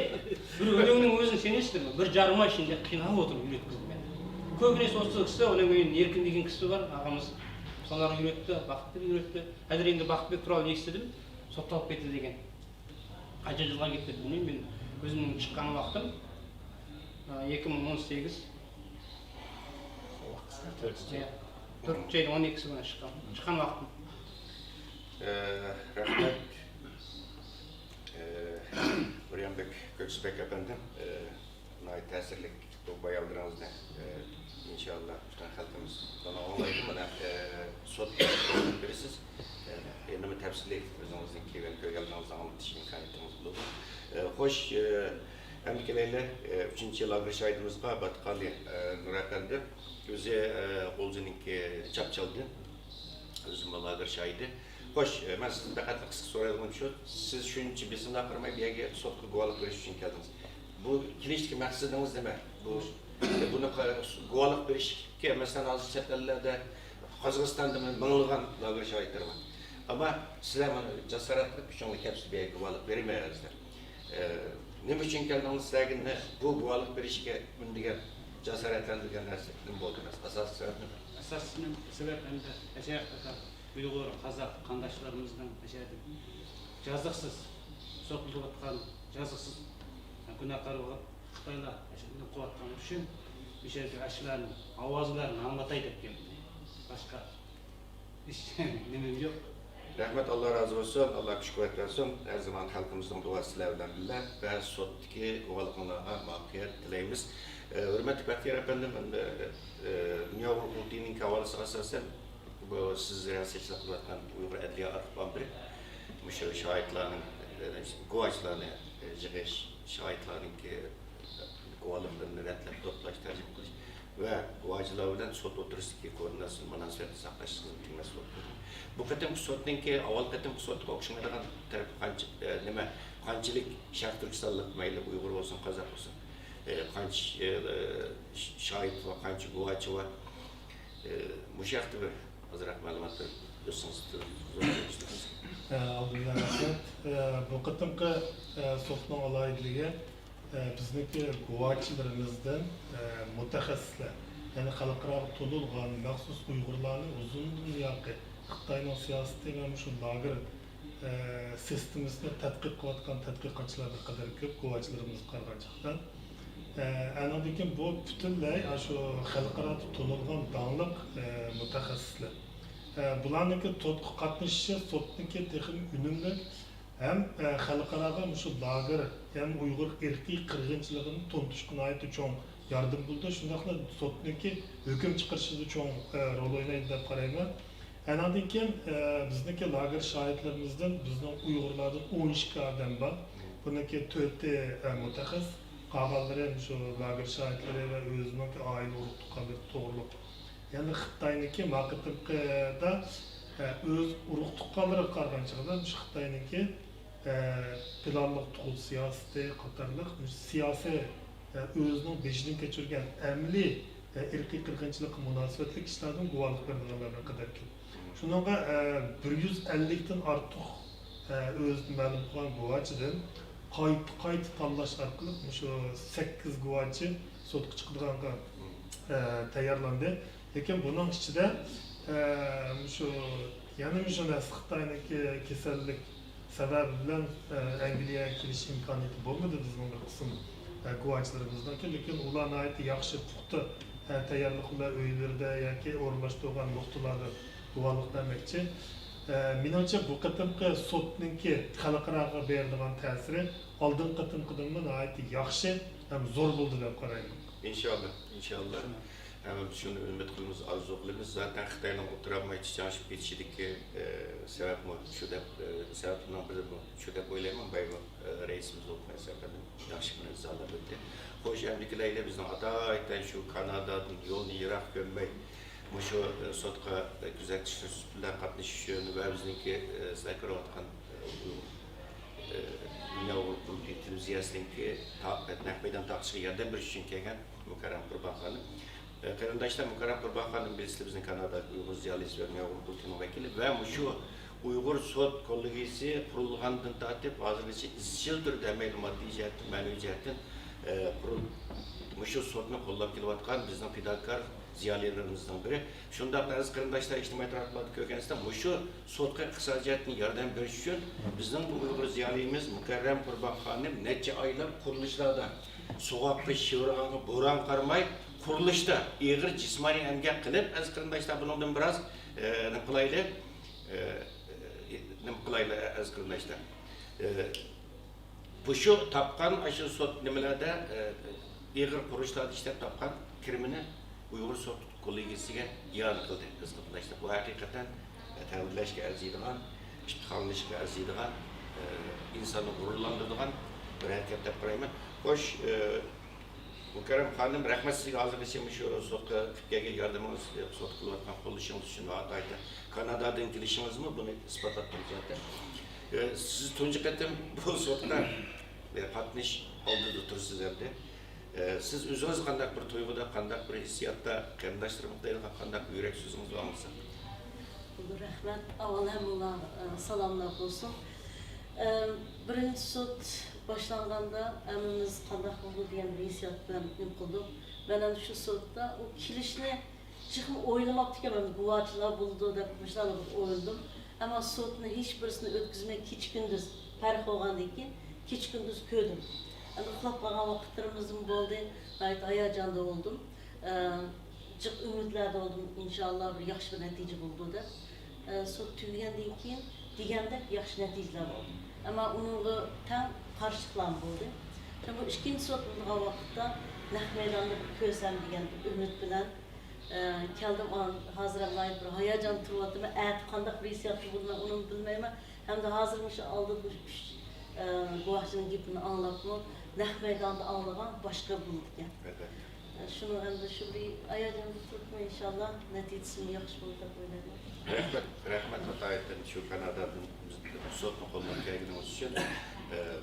бір өлеңнің өзін сенесіздер ме? 1,5 ай ішінде қиналып отырып үйреткізді мені. Көбінесе осы кісі, одан кейін Еркін деген кісі бар, ағамыз. Солар үйретті, Бақытбек үйретті. Қазір енді Бақытбек туралы естідім, сотталып кетті деген. Қанша жылға кетті білмеймін, мен өзімнің шыққан уақытым 2018. 4 айдың 12-сі күні шыққан уақытым. Рахмет. Uriyanbek Göçbek efendim, təsirlik bu bayaldırınızda inşallah bütün halkımız bana olaydı bana sot birisiz. Endimi təfsirlik özünüzün ki ben köygeldiğinizden anlatışın imkaniyetimiz buldu. Hoş, əmdikələrlə 3-cü yıl ağrı şahidimizdə Batıqali Nur Efendi özü Olcu'nunki çap çaldı. Özüm ağrı şahidi. Xo'sh, men sizdan qattiq qisqa so'raydiganim shu, siz shuncha bizimdan qirmay bu yerga sotga guvohlik berish uchun keldingiz. Bu kelishdagi maqsadingiz nima? Buni guvohlik berishga masalan hozir chet ellarda Qozog'istonda minglagan lager shoirlar bor. Ammo sizlar mana jasorat qilib shunga kelib bu yerga guvohlik bermayapsizlar. Nima uchun keldingiz? Sizlarga bu guvohlik berishga undigan jasoratlantirgan narsa nima bo'ldi? Asosiy sabab nima? Asosiy sebep endi aşağıda Uyg'ur, Qozoq qandoshlarımızdan aşağıda жазықсыз so'qilib o'tgan жазықсыз gunohkorlar Xitoylar shuni qilayotgani uchun bu yerga ashlarning ovozlarini anglatay deb keldim. Boshqa hech nimam yo'q. Rahmet, Allah razı olsun, Allah kuch kuvvet versin. Her zaman halkımızın duasıyla bilen ve sottaki guvalıqlarına muvaffaqiyat dileyimiz. Hürmetli Bahtiyar efendim, Dünya Hukukinin kavalısı asasen bu siz riyasetçilik kılatkan Uygur Adliye Arıqban biri. Müşavir şahitlerin, guvacılarını, şahitlerin ki guvalıqlarını redlep toplaş, tercih kılış ve guvacılar bilen sot oturusundaki koordinasyon münasebeti saqlaştığınız bilmesi oldu. Bu qatimki sotninki avval qatimki sotga o'xshamaydigan taraf qanchalik Sharq Turkistonlik mayli Uyg'ur bo'lsin, Qozoq bo'lsin, qancha shohid va qancha guvochi va bu haqda bir ozroq ma'lumot bersangiz. Alhamdulillah rahmat. Bu qatimki sotning alohidligi bizniki guvochilarimizdan mutaxassislar, ya'ni xalqaro tanilgan maxsus Uyg'urlarni uzun yoqi Xitoyning siyosati va shu lager sistemasini tadqiq qilayotgan tadqiqotchilarga qadar ko'p guvohchilarimiz qolgan chiqqan. Andan keyin bu butunlay shu xalqaro tanilgan donliq mutaxassislar. Bularniki sotga qatnashishi sotniki texnik unumli ham xalqaroga shu lager, ya'ni Uyg'ur irqiy qirg'inchiligini to'ntishga cho'ng yordam bo'ldi. Shundaqla sotniki hukm chiqarishida cho'ng rol o'ynaydi deb qarayman. Andan keyin bizniki lager shohidlarimizdan bizning Uyg'urlardan 12 odam bor. Buniki 4 mutaxassis, qolganlari shu lager shohidlari va o'zining oila urug' to'g'riliq. Ya'ni Xitoyniki maqtimda o'z urug' tuqqanlari qolgan chog'da shu Xitoyniki planliq tug'ul siyosati qatorliq siyosiy o'zining beshidan kechirgan amaliy irqiy qirg'inchilik munosabatli kishilardan guvohlik berganlarga qadar keldi. Şununla 150'den artıq özünü məlum qılan guvaçıdan qayt tanlaş arqılıq şu 8 guvaçı sotqa çıxdığanğa tayarlandı. Lekin bunun içinde şu yani şu Xitoyniki kasallik sababi bilan Angliyaga kelish imkoniyati bo'lmadi bizning qism guvochilarimizdan. Lekin ularni aytdi yaxshi puxta tayyorliklar uylarda yoki o'rnashtirgan nuqtalarda guvohlik bermoqchi. Menimcha bu qatimki sotninki xalqaroga berilgan ta'siri oldin qatimqidan nihoyatda yaxshi ham zo'r bo'ldi deb qarayman. İnşallah. Hemen şunu ümit kılımız, arzu kılımız. Zaten Xitay'la oturamay çiçanışıp geçişideki sebep mi? Şu da sebebinden biri bu. Şu da böyleyim bayım reisimiz olmaya sebebim. Yaşımın rızalar bitti. Hoş emliklerle bizden adayten şu Kanada'nın yolunu Irak gömmey. Şu sotka güzel kişiler katlaşışını ve bizimki sayıkır otkan Dünya Hukuk Televiziyası'nınki Nakmeydan takışı yerden bir için kegen Mukarrem Kurban Hanım. Qarindoshlar Mukarram Qurbon xonim bilasizlar bizning Kanada Uyg'ur ziyolisi va Dünya Hukuk Televiziyasi vakili ve shu Uyg'ur sud kollegiyasi qurilgandan tortib hozirgacha izchil turda ma'lumotli jihatdan, ma'naviy jihatdan shu sudni qo'llab kelayotgan bizning fidokor ziyolilarimizdan biri. Shundoq aziz qarindoshlar, ijtimoiy tarmoqlarda ko'rgansizlar, shu sudga iqtisodiyotni yordam berish uchun bizning Uyg'ur ziyolimiz Mukarram Qurbon xonim necha oylab qurilishlarda soğukta şıvrağını boran qarmay qurilishda ig'ir jismoniy emgak qilib, aziz qarindoshlar, bundan biraz nima qilayli aziz qarindoshlar. Bu shu topgan shu sud nimalarda ig'ir qurishlarda ishlab topgan kirimini Uyg'ur sud kollegiyasiga yon qildi aziz qarindoshlar. Bu haqiqatan ta'virlashga arziydigan, iftixorlanishga arziydigan, insonni g'ururlantiradigan bir harakat deb qarayman. Xo'sh, Mukarram Hanım, rahmet sizge hazırlayışım şu sotka Türkiye'ye yardımınız, sot kılıvatkan koluşunuz için ve adayda Kanada'dan girişiniz mi bunu ispatlattınız zaten. Siz tuncu katem bu sotka katmış oldu tutursunuz evde. Siz özünüz kandak bir tuyguda, kandak bir hissiyatta, kendileştirmekteyle kandak bir yürek sözünüz var mısın? Rahmet, avval salamlar olsun. Birinci sot başlanğanda əmimiz qandaq oldu degan bir hissiyat bilan gün qildik. Mən şu sotda o kilishni chiqib o'ylamabdi ekan, guvohchilar bo'ldi deb başlanib o'yladim. Ammo sotni hech birisini o'tkazmay kecha-kunduz farq bo'lgandan keyin kecha-kunduz ko'rdim. Uxlab qolgan vaqtlarimizim bo'ldi, g'ayet hayajonda bo'ldim. Jiq umidlarda oldum, inshaalloh bir yaxshi bir natija bo'ldi deb. Sot tugagandan keyin degandek yaxshi natijalar bo'ldi. Ama onun tam karşılıklan buldu. Şimdi bu ikinci sot bulduğu vakitte naq meydanda köysem degan ümit bilen keldim hazır layık bir hayacan turladım. Qandaq bir hissiyatı bulduğunu onu bilmeyim. Hem de hazırmış aldı bu guvohchining gapini anlap mı naq meydanda anlagan başka bulduk ya. Şunu hem de şu bir hayacan tutma inşallah neticesini yaxshi bo'ldi deb o'ylayman. Rahmet Hatay'dan şu Kanada'dan sotma kolmak geldiğiniz için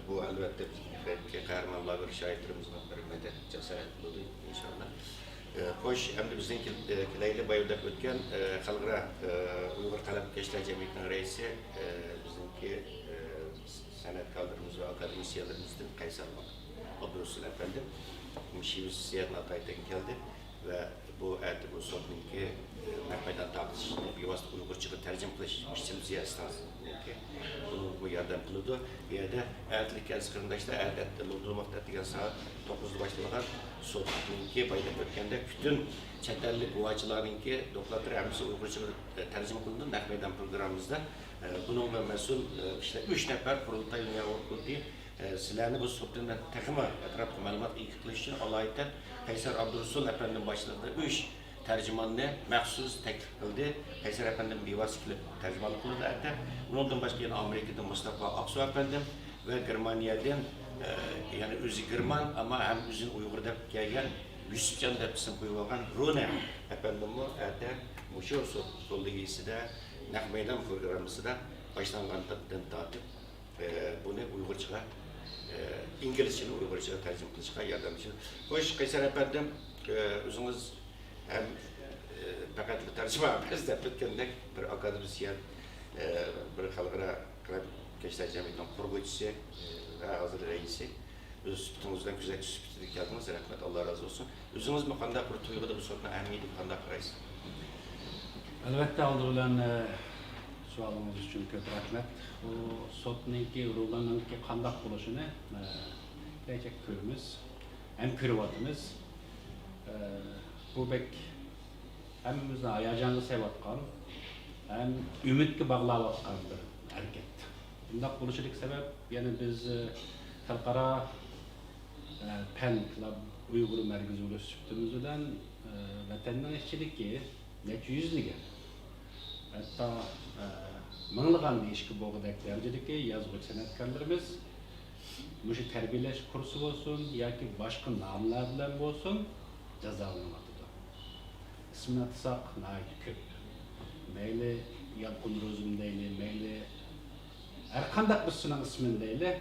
bu elbette belki kahramanlar bir şahitlerimizden bir medet cesaret buldu inşallah. Hoş hem de bizden kileyle bayılda ötken halkara Uygur Kalemkeşler Cemiyeti'nin reisi bizimki sanatkarlarımız ve akademisyenlerimizden Kaysar Abdurresul efendim. Müşivüz Siyan Hatay'dan geldi ve bu sotninki Mehmet'den tartıştı. Bir vasıta Uygurça'da tercüme kılış işçimiz yaslansı. Bunu bu yerden bulundu. Bir yerde ertlik yazıklarında işte erdette Lodurmak'ta diyen saat 9'da başlayan sotninki bayda ötkende bütün çetelli guvohchilarninki doktorlar hemisi Uygurça'da tercüme kılındı. Mehmet'den programımızda bunun ve mesul işte 3 nefer kurultayını yapıldı. Sizlerni bu sotnindan takıma etraflı malumat ilgili için Allah'tan Kaysar Abdurresul Efendi'nin başladığı 3 tercümanını məxsus təklif qıldı. Kaysar Efendim bivasitli tercümanlık qıldı. Hatta bundan başqa yana Amerika'dan Mustafa Aksu Efendim ve Germaniyadan yani özü German ama hem özün Uygur deb kelgan Yusufcan deb isim qo'yilgan Rona Efendim bu hatta muşu so'ldigisida naq meydan programımızda başlanğandan tartib bunu Uygurçaga İngilizceni Uygurçaga tercüme qilishga yordamchi. Xo'sh, Kaysar Efendim o'zingiz hem fakat tercüme biz de ötkendek bir akademisyen, bir xalqaro Kalemkeşler Cemiyeti'nin kurgucusu ve hazır reisi. Öz sübutunuzdan güzel sübutunu geldiniz, rahmet Allah razı olsun. Özünüz mü qandaq bir tuyğuda bu soruna əhamiyeti qandaq qaraysiz? Albatta oldu bilan sualınız için köp rahmet. Bu sotninki rulanınki qandaq bo'lishini nechek ko'rimiz, hem ko'ryapmiz. Bu bek hammamizni hayajonga sevatgan, hem umidga bog'layotgan bir harakat. Bundaq bo'lishilik sabab, ya'ni biz xalqaro fan klub Uyg'ur markazi universitetimiz bilan vatanning ishchiligi necha yuzliga, hatto minglagan deyishga bo'g'dak darajadagi yozuvchi san'atkorlarimiz mushu tarbiyalash kursi bo'lsin yoki boshqa nomlar bilan bo'lsin jazolanmoqda. İsmini atsak nayet köp. Meyli Yalqın Rozum deyli, meyli her qandaq birisinin ismini deyli,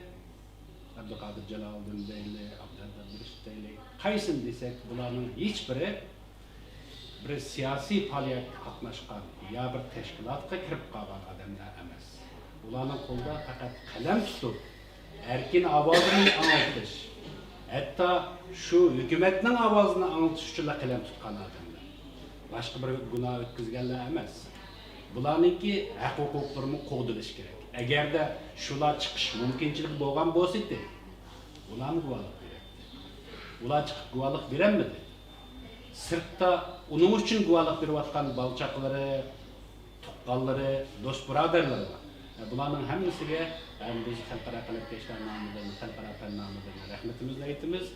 Abdülkadir Celaldin deyli, Abdülkadir deyli. Qaysin desek bularning hech biri bir siyosiy faoliyatga qatnashgan ya bir tashkilotga kirib qolgan odamlar emas. Ularning qo'lida faqat qalam tutib, erkin ovozini anglatish, hatto shu hukumatning ovozini anglatish uchun qalam tutgan odamlar. Başka bir günah ötküzgenler emas. Bularninki haq huquqlarini qo'dilish kerak. Agar da shular chiqish mumkinchilik bo'lgan bo'lsa-da, ularni guvohlik kerak. Ular chiqib guvohlik berolmadi. Sirtda uning uchun guvohlik berayotgan balchaqlari, tuqqanlari, do'st birodarlari bor. Bularning hammasiga ham biz xalqaro Kalemkeşler nomidan, xalqaro fan nomidan rahmatimizni aytamiz.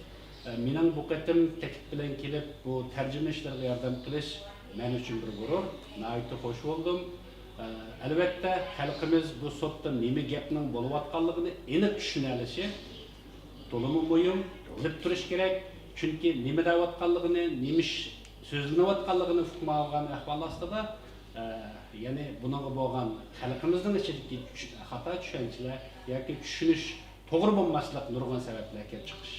Mening bu qatim taklif bilan kelib bu tarjima ishlariga yordam qilish men uchun bir g'urur. Nayt xo'sh bo'ldim. Albatta xalqimiz bu sotda nima gapning bo'layotganligini aniq tushuna olishi, to'liq muhim, bilib turish kerak. Çünki nima deyotganligini, nima so'zlanayotganligini uqmagan ahvol ostida, ya'ni buningga bo'lgan xalqimizning ichidagi xato tushunchalar yoki tushunish to'g'ri bo'lmaslik nurg'un sabablar kelib chiqish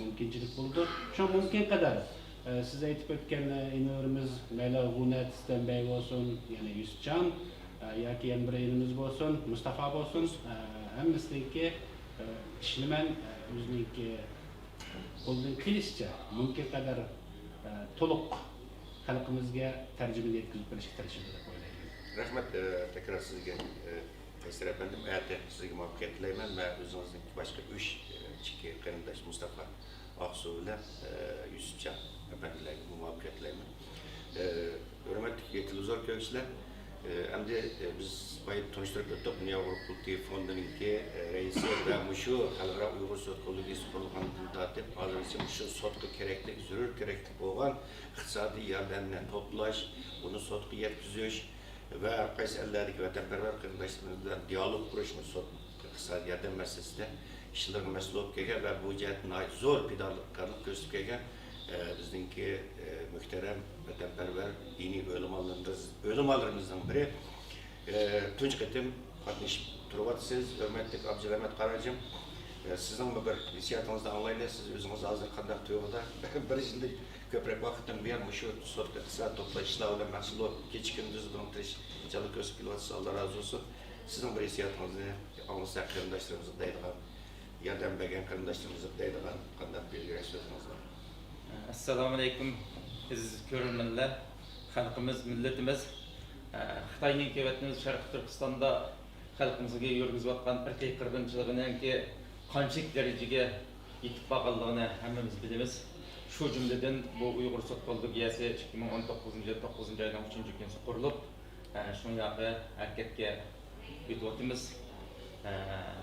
mumkinchilik bo'ldi. Shu mumkin qadar siz aytib o'tgan inlarimiz mayli G'unat Istanbay bo'lsin, ya'ni Yusufjon yoki yana bir inimiz bo'lsin, Mustafa bo'lsin, hammasiniki ishlaman o'ziniki qo'ldan kelishcha mumkin qadar to'liq xalqimizga tarjima yetkazib berishga tirishadi deb o'ylayman. Rahmat, tekrar sizga Qaysar efendim, sizga muvaffaqiyat tilayman va o'zingizning boshqa 3 ikki qarindosh Mustafa Aqsu bilan Yusufjon efendilarga muvaffaqiyat tilayman. Hurmatli televizor ko'ruvchilar, endi biz bayit tanishtirib o'tdik Dunyo Qurultiy fondininki raisi va shu xalqaro Uyg'ur sud qo'lligisi qurilganidan tortib hozirgacha shu sudga kerakli, zarur kerakli bo'lgan iqtisodiy yordamni to'plash, uni sudga yetkazish va qaysi ellardagi vatanparvar qarindoshlarimiz bilan dialog qurish sud iqtisodiy yordam masalasida ishlarga mas'ul bo'lib kelgan va bu jihatdan zo'r pedagoglik ko'rsatib kelgan bizningki muhtaram vatanparvar diniy o'limalarımızdan biri tunç qatim qatnashib turibsiz. Hurmatli Abdurahmat Qarajim, sizning bir hissiyatınızdan anlayınız. Siz o'zingiz hozir qanday tuyg'uda bir yillik ko'proq vaqtdan buyon shu sudga iqtisod to'plash ishlari bilan mas'ul bo'lib kecha kunduz bilan tirishchilik ko'rsatib kelyapsiz. Alloh razı olsun. Sizning bir hissiyatingizni anglasa qarindoshlarimiz deydigan, yordam bergan qarindoshlarimiz deydigan qanday belgilash so'zingiz bor? Assalomu alaykum aziz ko'rurmanlar, xalqimiz, millatimiz. Xitoyning kevatimiz Sharq Turkistonda xalqimizga yurgizayotgan irqiy qirg'inchiligininki qanchalik darajaga yetib borganligini hammamiz bilamiz. Shu jumladan bu Uyg'ur sud qo'lligiyasi 2019 oyning 3-kunida qurilib, shu yoqqa harakatga o'tyapmiz.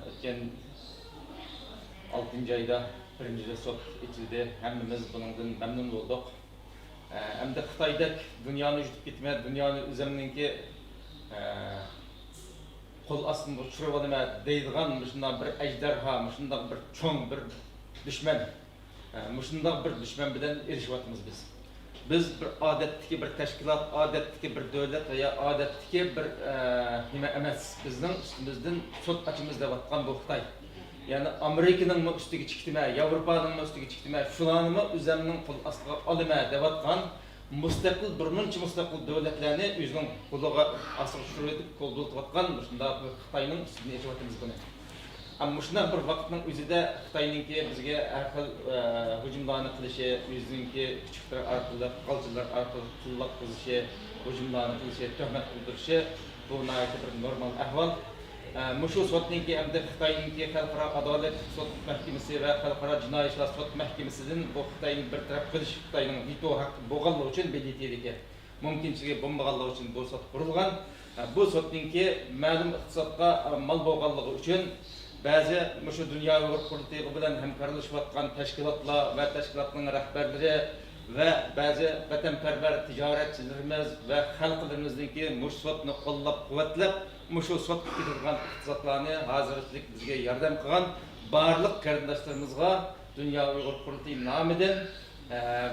O'tgan 6 oyda birinchi sud ichildi. Hammamiz bundan mamnun bo'ldik. Endi Xitoyda dunyoni yutib ketmay, dunyoni o'zimninki qo'l ostida tushirib olma deydigan shunday bir ajdarha, shunday bir cho'ng bir dushman, shunday bir dushman bilan erishyapmiz biz. Biz bir odatdagi bir tashkilot, odatdagi bir davlat va odatdagi bir nima emas. Bizning ustimizdan sud ochimiz deyotgan bu Xitoy. Yani Amerika'nın üstüge çıktığına, Avrupa'nın üstüge çıktığına, şulanımı üzerinin kol astığa alıma devatkan, müstakil, birmunca müstakil devletlerini üzerinin koluğa asıl şuraya edip kol dolutatkan, şunda Xitay'nın üstüne yaşavatımız bunu. Ama şuna bir vakitnin üzerinde Xitay'nın ki bizge akıl hücumlarını kılışı, yüzünki küçükler arkalı, kalcılar arkalı, tullak kılışı, hücumlarını kılışı, töhmet kıldırışı, bu nayeti bir normal ahval. Muşu sotninki endi Xitoyninki xalqaro adolat sud mahkamasi va xalqaro jinoiy ishlar sud mahkamasidan bu Xitoyni bir taraf qilish, Xitoyning veto haqqi bo'lganligi uchun BDTdagi mumkinchiligi bo'lmaganligi uchun bu sud qurilgan. Bu sudninki ma'lum iqtisodga mal bo'lganligi uchun ba'zi muşu dunyo Uyg'ur qurultiyi bilan hamkorlashayotgan tashkilotlar va tashkilotlarning rahbarlari ve bazı vatanparvar ticaretçilerimiz ve halklarımızdaki muşsotni qo'llab quvvatlab, muşu sot ketilgan iqtisodlarni hozirlik bizga yordam qilgan barliq qarindoshlarımızga Dünya Uyg'ur qurultiyi nomidan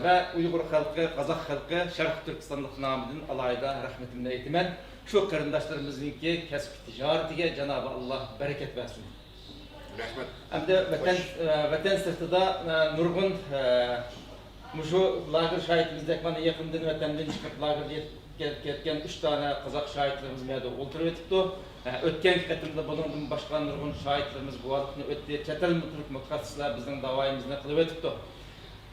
ve Uyg'ur xalqi, Qozoq xalqi, Sharq Turkistonlik nomidan alayda rahmetimni aytaman. Shu qarindoshlarimizningki kasb tijoratiga Cenab-ı Allah bereket versin. Rahmat. Endi vatan sirtida nurg'un Muşu lager şahitimizdek bana yakından vatandan çıkıp lagerga ketken 3 tane Qozoq şahitlerimiz mevzu o'ltirib o'tibdi. O'tgan qatimda bundan boshqa nurg'un şahitlerimiz bu vaqtni o'tdi. Chet el mutaxassislar bizning da'voyimizni qilib o'tibdi.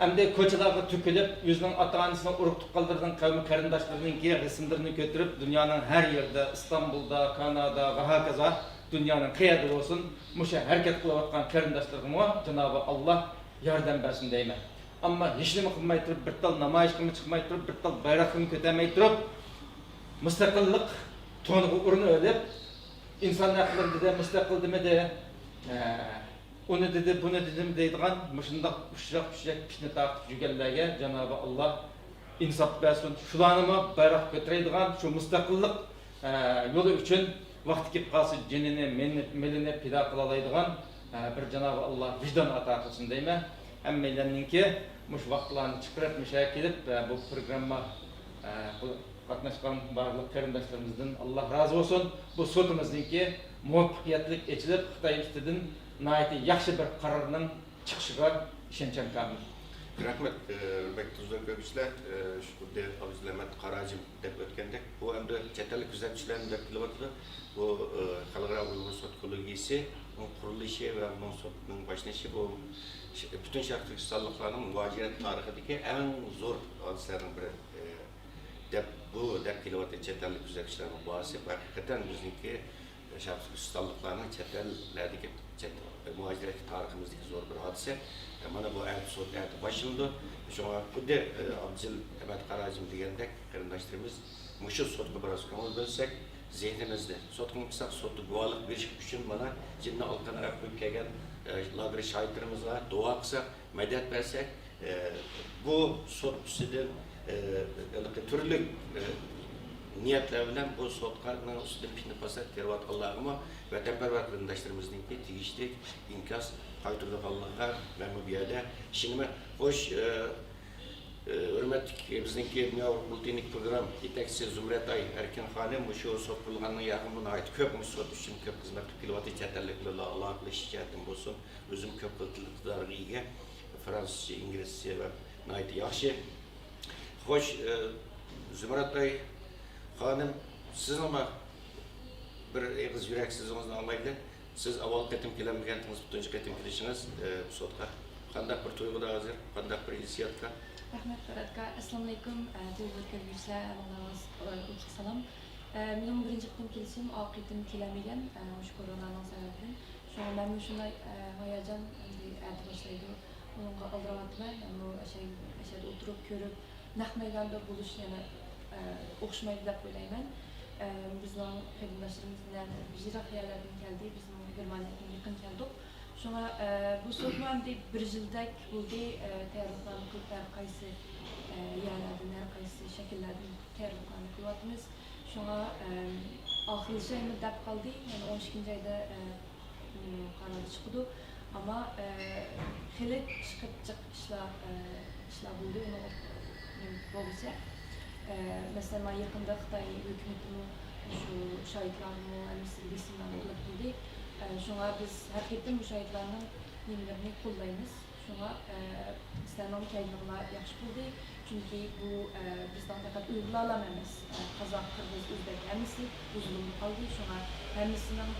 Endi ko'chalarga to'kilib, o'zining ota-onasini urib tuqqanlarning qavmi qarindoshlarining rasmlarini ko'tarib, dunyoning har yerida, Istanbulda, Kanada va hokazo dunyoning qayerda bo'lsin, musha harakat qilayotgan qarindoshlarga Cenab-ı Allah yordam bersin deyman. Ama hiç nima qilmay turib, bir tal namoyish qilmay chiqmay turib, bir tal bayroqni ko'tarmay turib, mustaqillik to'niga urinib olib, inson haqlarida mustaqil demadi, uni dedi, buni dedim deydigan, shundoq ushroq ishni taqib yurganlarga Cenab-ı Allah insof bersin. Shularni bayroq ko'taradigan, shu mustaqillik yo'li uchun vaqt kelib qolsa, jinini, milini pido qila oladigan bir Cenab-ı Allah vijdon ato qilsin deyman. Hammalarninki mush vaqtlarni chiqarib musha kelib bu programma qatnashgan barliq qarindoshlarimizdan Alloh rozi bo'lsin. Bu sotimizningki muvaffaqiyatli echilib Xitoy ustidan nihoyatda yaxshi bir qarorning chiqishiga ishonchim komil. Rahmet, hürmetli tuzlu köpüşler, şu de avizlemet Karacım dep ötkendek. Bu hem de çetellik güzelmişlerin dep kilovatlı. Bu Halkara Uygun Sotkoloğisi, onun kuruluşu ve onun sotkunun başlayışı bu bütün şartlık sallıklarının muvaciret tarihindeki en zor hadiselerin biri. Bu dep kilovatlı çetellik güzelmişlerin bazı hakikaten bizimki şartlık sallıklarının çetellerdeki muvaciret tarihimizdeki zor bir hadise. Mana bu sot başında şuna kudde Abdül Emet Karacım degendek qarindoshlarimiz mushu sotga biroz ko'ngil bo'lsak, zehnimizda sotga qilsak sotni guvohlik berish uchun mana jinni olqan arab qo'yib kelgan lager shoirlarimiz var, duo qilsak, madad bersak, bu sot ustidan turli niyatlar bilan bu sotqarning ustidan pishni pasat kelayotganlarga vatanparvar qarindoshlarimizninki tegishli inkas qaytırdık Allah'a ve bu yerde. Şimdi hoş hürmetli bizimki multinik program yetekçisi Zümret Ay Erkin Hanım bu şu sotulganın yakınına ait köp sot için köp hizmet kilovatı çetellikle Allah'la şikayetim olsun. Özüm köp kıltılıklar iyi. Fransızca, İngilizce ve nayet yaxşı. Hoş Zümret Ay Hanım siz ama bir eğiz yüreksizliğinizden anlaydı. Siz avval ketim kelemegensiniz, butuncu ketim kirişiniz bu sotqa. Qanday bir to'yga hozir, qanday bir hissiyatga? Rahmat Faradga. Assalomu alaykum. To'yga kelganlar, Allohga salom. Mening birinchi qitim kelishim oqibatim kelamagan, shu koronaning sababidan. Shunga men shunday hayajon aytib boshlaydi. Unga aldiryapman. Bu ashada o'tirib ko'rib, naq maydonda bo'lish yana o'xshamaydi deb o'ylayman. Bizning qarindoshlarimiz bilan yiroq yerlardan keldi, bizning Germaniyaga yaqin keldik. Shunga bu sotman deb bir yildak bo'ldi, tayyorgarlik qilib har qaysi yerlardan, har qaysi shakllardan tayyorgarlik qilyapmiz. Shunga oxirlashaymi deb qoldi, yani 12 oyda qaror chiqdi. Ama xili chiqib ishlar bo'ldi, uni bo'lsa. Mesela yakında Xitay hükümetinin şu şahitlerini, emniyet isimlerini götürdü. Şuna biz hakikaten bu şahitlerin yenilerini kullanıyoruz. Şuna İslam'ın kendine yaxşı buldu. Çünkü bu bizden fakat uygulalamamız. Kazak, Kırgız, Özbek hemisi uzunluğu kaldı. Şuna hemisinin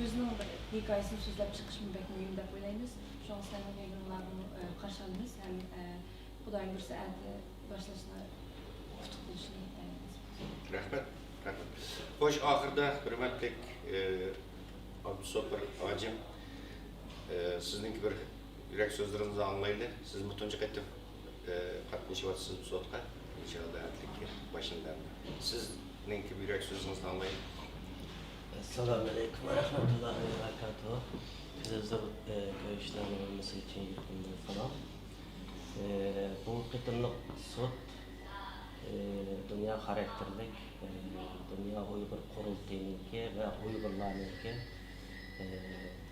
özünün hikayesini sözlep çıkışını bekliyorum da böyleyiz. Şu an İslam'ın yayınlarını karşı alıyoruz. Hem Xudayın görse başlaşına Rahmet. Hoş ahırda hürmetlik Abdülsopar Hacım sizinki bir yürek sözlerinizi anlayın. Siz mutunca ettim katmışıvatsınız bu sotka. İnşallah ertlik başından. Sizinki bir yürek sözlerinizi anlayın. Esselamu Aleyküm ve Rahmetullahi ve Berekatuhu. Televizyon görüşlerinin olması için yurtumdan salam. Bu kıtımlık sot dünya karakterlik, dünya Uygur kurultayınınki ve Uygurlarınınki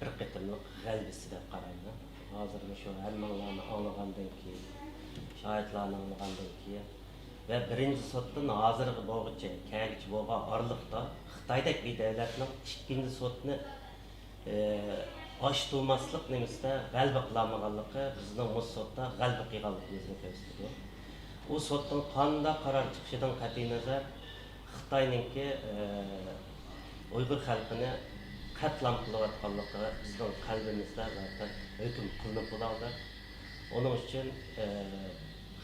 bir kıtımlık galbisi de qaraydı. Hazır şu hemmanlarını anlığandan ki, şahitlerini anlığandan ki ve birinci sotun hazırғы boğucu, kәgіç boğa arlıqda Xitaydak bir devletinin ikinci sotunu aş tutmaslık nemizde galbi qılamağanlıqı bizning bu sotda galbi qiyğanlığımızı gösteriyor. O sotun qanday qarar chiqishidan qat'iy nazar Xitoyningki Uyghur xalqini qatlam qilayotganligi bizning qalbimizda zaten hukm qilinib bo'ladi. Onun uchun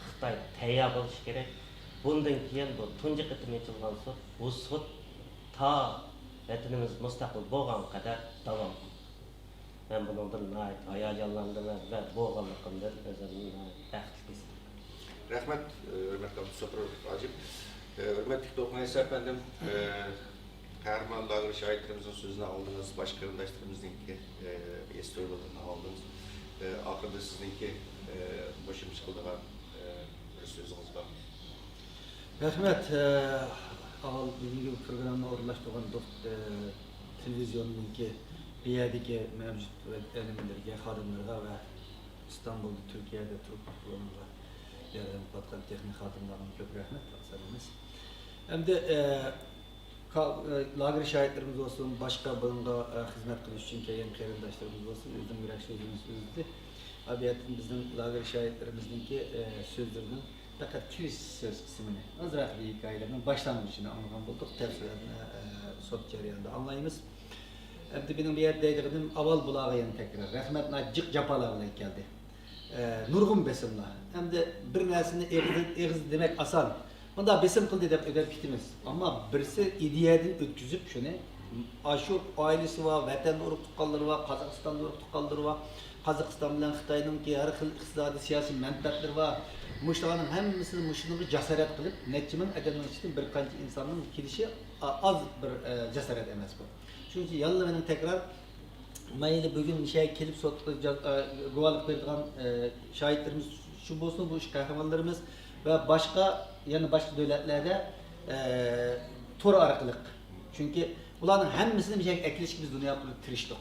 Xitoy tayyor bo'lishi kerak. Bundan keyin bu tunji qitim ochilgan sot, bu sot ta vatanimiz mustaqil bo'lgan qadar davom etadi. Ben bundan hayajonlandim ve bo'g'anligimdan o'zimni baxtli his etaman. Rahmet, hürmetli Abdülsopar Hacım. Hürmetli Dokun Esa efendim, kahramanlar şahitlerimizin sözünü aldınız, başka arkadaşlarımızdaki estoylarını aldınız. Ahırda sizinki başımız kıldığın bir sözünüz var. Rahmet, ağal bugünkü programda orlaştırgan televizyonunki bir yerdeki mevcut elementlerge, xadimlerge ve İstanbul'da, Türkiye'de turib bularga yordam qilayotgan texnik xodimlarga ko'p rahmat, taqdirimiz. Hamda lager şahitlerimiz olsun, başka bunga hizmet qilish uchun kelgan qarindoshlarimiz olsun, o'zim yurak so'zimiz o'zdi. Abiyatin bizning lager şahitlerimizningki so'zlaridan faqat kirish so'z qismini, azroq bir hikoyalarning boshlang'ichini anglagan bo'ldik, tafsilatni sot jarayonida anglaymiz. Hamda benim bir yerda deydiğim avval bulağı yana tekrar. Rahmet najik japalarla geldi. Nurgun besimler. Hem de bir nersini eğiz demek asan. Onda besim kıldı dep ödep gitimiz. Ama birisi ideyadın ötküzüp şunu aşıp ailesi var, vatan urup tukalları var, Kazakistan'da urup tukalları var. Kazakistan bilen Xitay'nın ki her xil iqtisadi siyasi menfaatleri var. Muştağının hemmisini muşunu cesaret kılıp netçimin edemden için bir kanca insanın kilişi az bir cesaret emez bu. Çünkü yalnız tekrar mayli bugün şey kelip sotlu guvalık verdiğin şahitlerimiz şu bolsun, bu iş kahramanlarımız ve başka yani başka devletlerde tor arkalık. Çünkü bunların hemmisini bir şey ekleşik biz dünya tiriştik.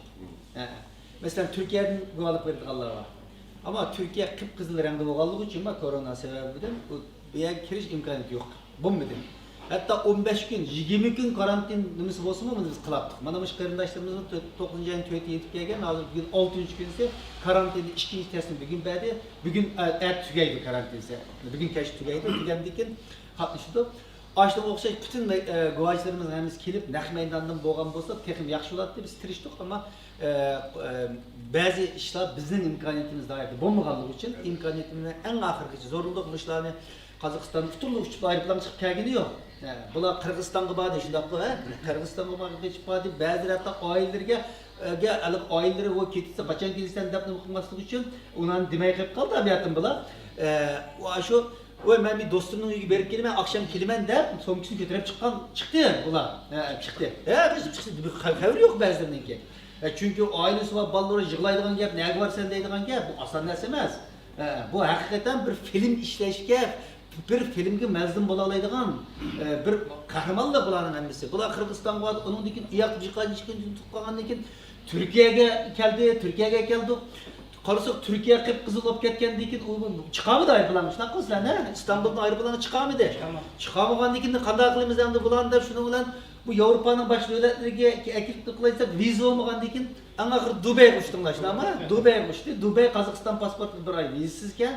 Mesela Türkiye'den guvalık verdiğinler var. Ama Türkiye kıpkızıl renkli boğallığı için korona sebebiyle bu yer kiriş imkanı yok. Bu mudur? Hatta 15 gün, 20 gün karantin nimesi olsun mu biz kılaptık. Mana bu qarindaşlarımızın 9. ayın tüyeti yetip gelgen, hazır bugün 6. günse karantinde 2. testini bugün verdi. Bugün tügeydi karantinse. Bugün keş tügeydi, tügendikin katmıştı. Açtım okşay bütün guvacılarımız hemiz kelip Naq meydandan boğan bolsa texim yaxşı oladı biz tiriştik ama bazı işler bizim imkaniyetimiz daha iyi. Bombalık için imkaniyetimizden en ahırkıcı zorluk işlerini Kazakistan tutuldu uçup ayrıplan çıkıp gelgeni yok. Bunlar Kırgızistan'a bağlı şundaq bu, Kırgızistan'a bağlı geçip bağlı bazı hatta aileleri o ketisi kaçan gelirsen depne mıkılmaslık için ondan demeyi kayıp kaldı abiyatım bunlar. Ben bir dostumun uygu berip kelime akşam kelimen de sonuçunu götürüp çıktı bunlar. Çıktı. Bizim çıktı. Bir haber yok bazılarının ki. Çünkü ailesi var, balları yığılaydıgan gap, ne var sen deydigan gap, bu asan narsa emas. Bu hakikaten bir film işleşke, bir filmge mazlum bola alaydigan bir kahramanla bularning hammasi. Bular Qirg'izistonga bordi, undan keyin uyoq jiqan tuqqandan keyin Turkiyaga keldik. Qarasak Turkiya qip-qizil bo'lib ketgandan keyin u chiqamidi aeroplan? Shunaqa qilsizlar, İstanbuldan aeroplani chiqamidi? Chiqamagandan keyin qanday qilamiz endi bularni deb shuni bilan bu Yevropaning boshqa davlatlariga akib qilaysak viza olmagandan keyin eng oxir Dubayga uchdinglar, shunaqami? Dubayga uchdi. Dubay Qozog'iston pasporti bir oy vizasizga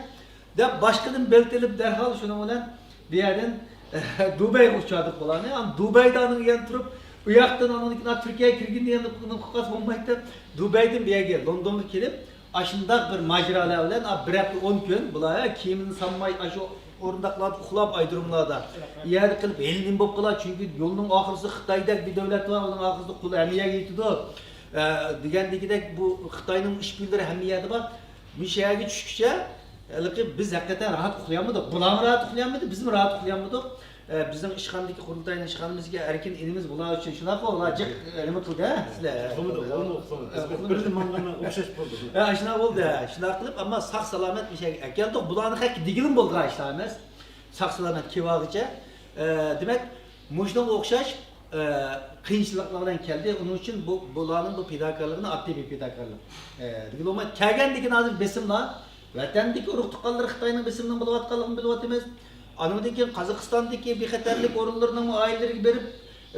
deb boshqadan beltilib darhol shuni bilan bu yerdan Dubayga uchadik bularni. Ham Dubaydan yana turib u yoqdan ondan Turkiyaga kirganda endi huquqat bo'lmaydi. Dubaydan bu yerga Londonga kelib aşındak bir maceralar bilen bir hafta 10 gün bular kiyimini sanmay aşı orundaklarda uxlab aydırımlarda yer kılıp elinin bop kılar çünkü yolunun ahırısı Xitay'da bir devlet var onun ahırısı kulu hemiye gitdi degandekidek bu Xitay'nın işbirliği hemiyeti var müşahede düşükçe biz hakikaten rahat uxlayamadık bular rahat uxlayamadı bizim rahat uxlayamadık bizim işxandaki kurultayın işxanımızga erken inimiz bular için şunaqa olacak nima qildi sizlar bir mangana o'xshash bo'ldi. Shunaqa bo'ldi. Shunaqa qilib, ammo sog' salomat bir şey keldik. Bularning haqi digilim bo'lgan ishlar emas. Sog' salomat kelganicha. Demak, mushunga o'xshash qiyinchiliklar bilan keldi. Uning uchun bularning bu fidokorligini oddiy bir fidokorlik. Digilim kelgandikin hozir besimlar vatandagi urug' tuqqanlar Xitoyning besimdan bo'layotganligini bilyapmiz. Anıdan keyin Qozog'istondagi bexatarlik o'rinlarining oilalariga berib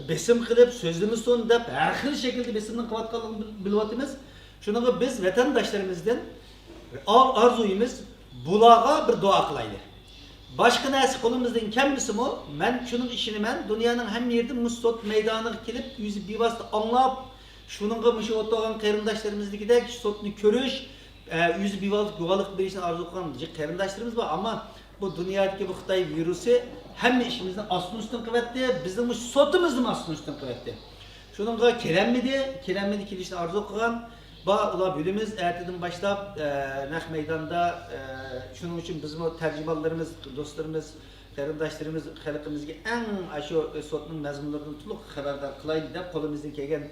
besim qilib so'zimiz son deb har xil shaklda besimdan qilayotganligini bilyapmiz. Şunaqa biz vatandaşlarımızdan arzuyumuz bularga bir dua qilaylik. Başqa narsa qo'limizdan kelmasimi, men shuning ishini dunyoning hamma yerida mustot maydoniga kelib, o'zi bevosita anglab, shuningga mushu o'tirgan qarindoshlarimizdagidek sotni ko'rish, o'zi bevosita guvohlik berishni orzu qilgan qarindoshlarimiz bor, ammo bu dunyodagi bu Xitoy virusi hamma ishimizni ostin ustin qilyapti, bizning bu sotimizni ostin ustin qilyapti. Shuningga kelamidi kelishni orzu qilgan ular bölümümüz erteden başlap Naq meydanda şunun için bizim tercümanlarımız, dostlarımız, qarindoshlarimiz xalqimizga eng shu sotning mazmunlaridan to'liq xabardor qilaylik deb qo'limizdan kelgan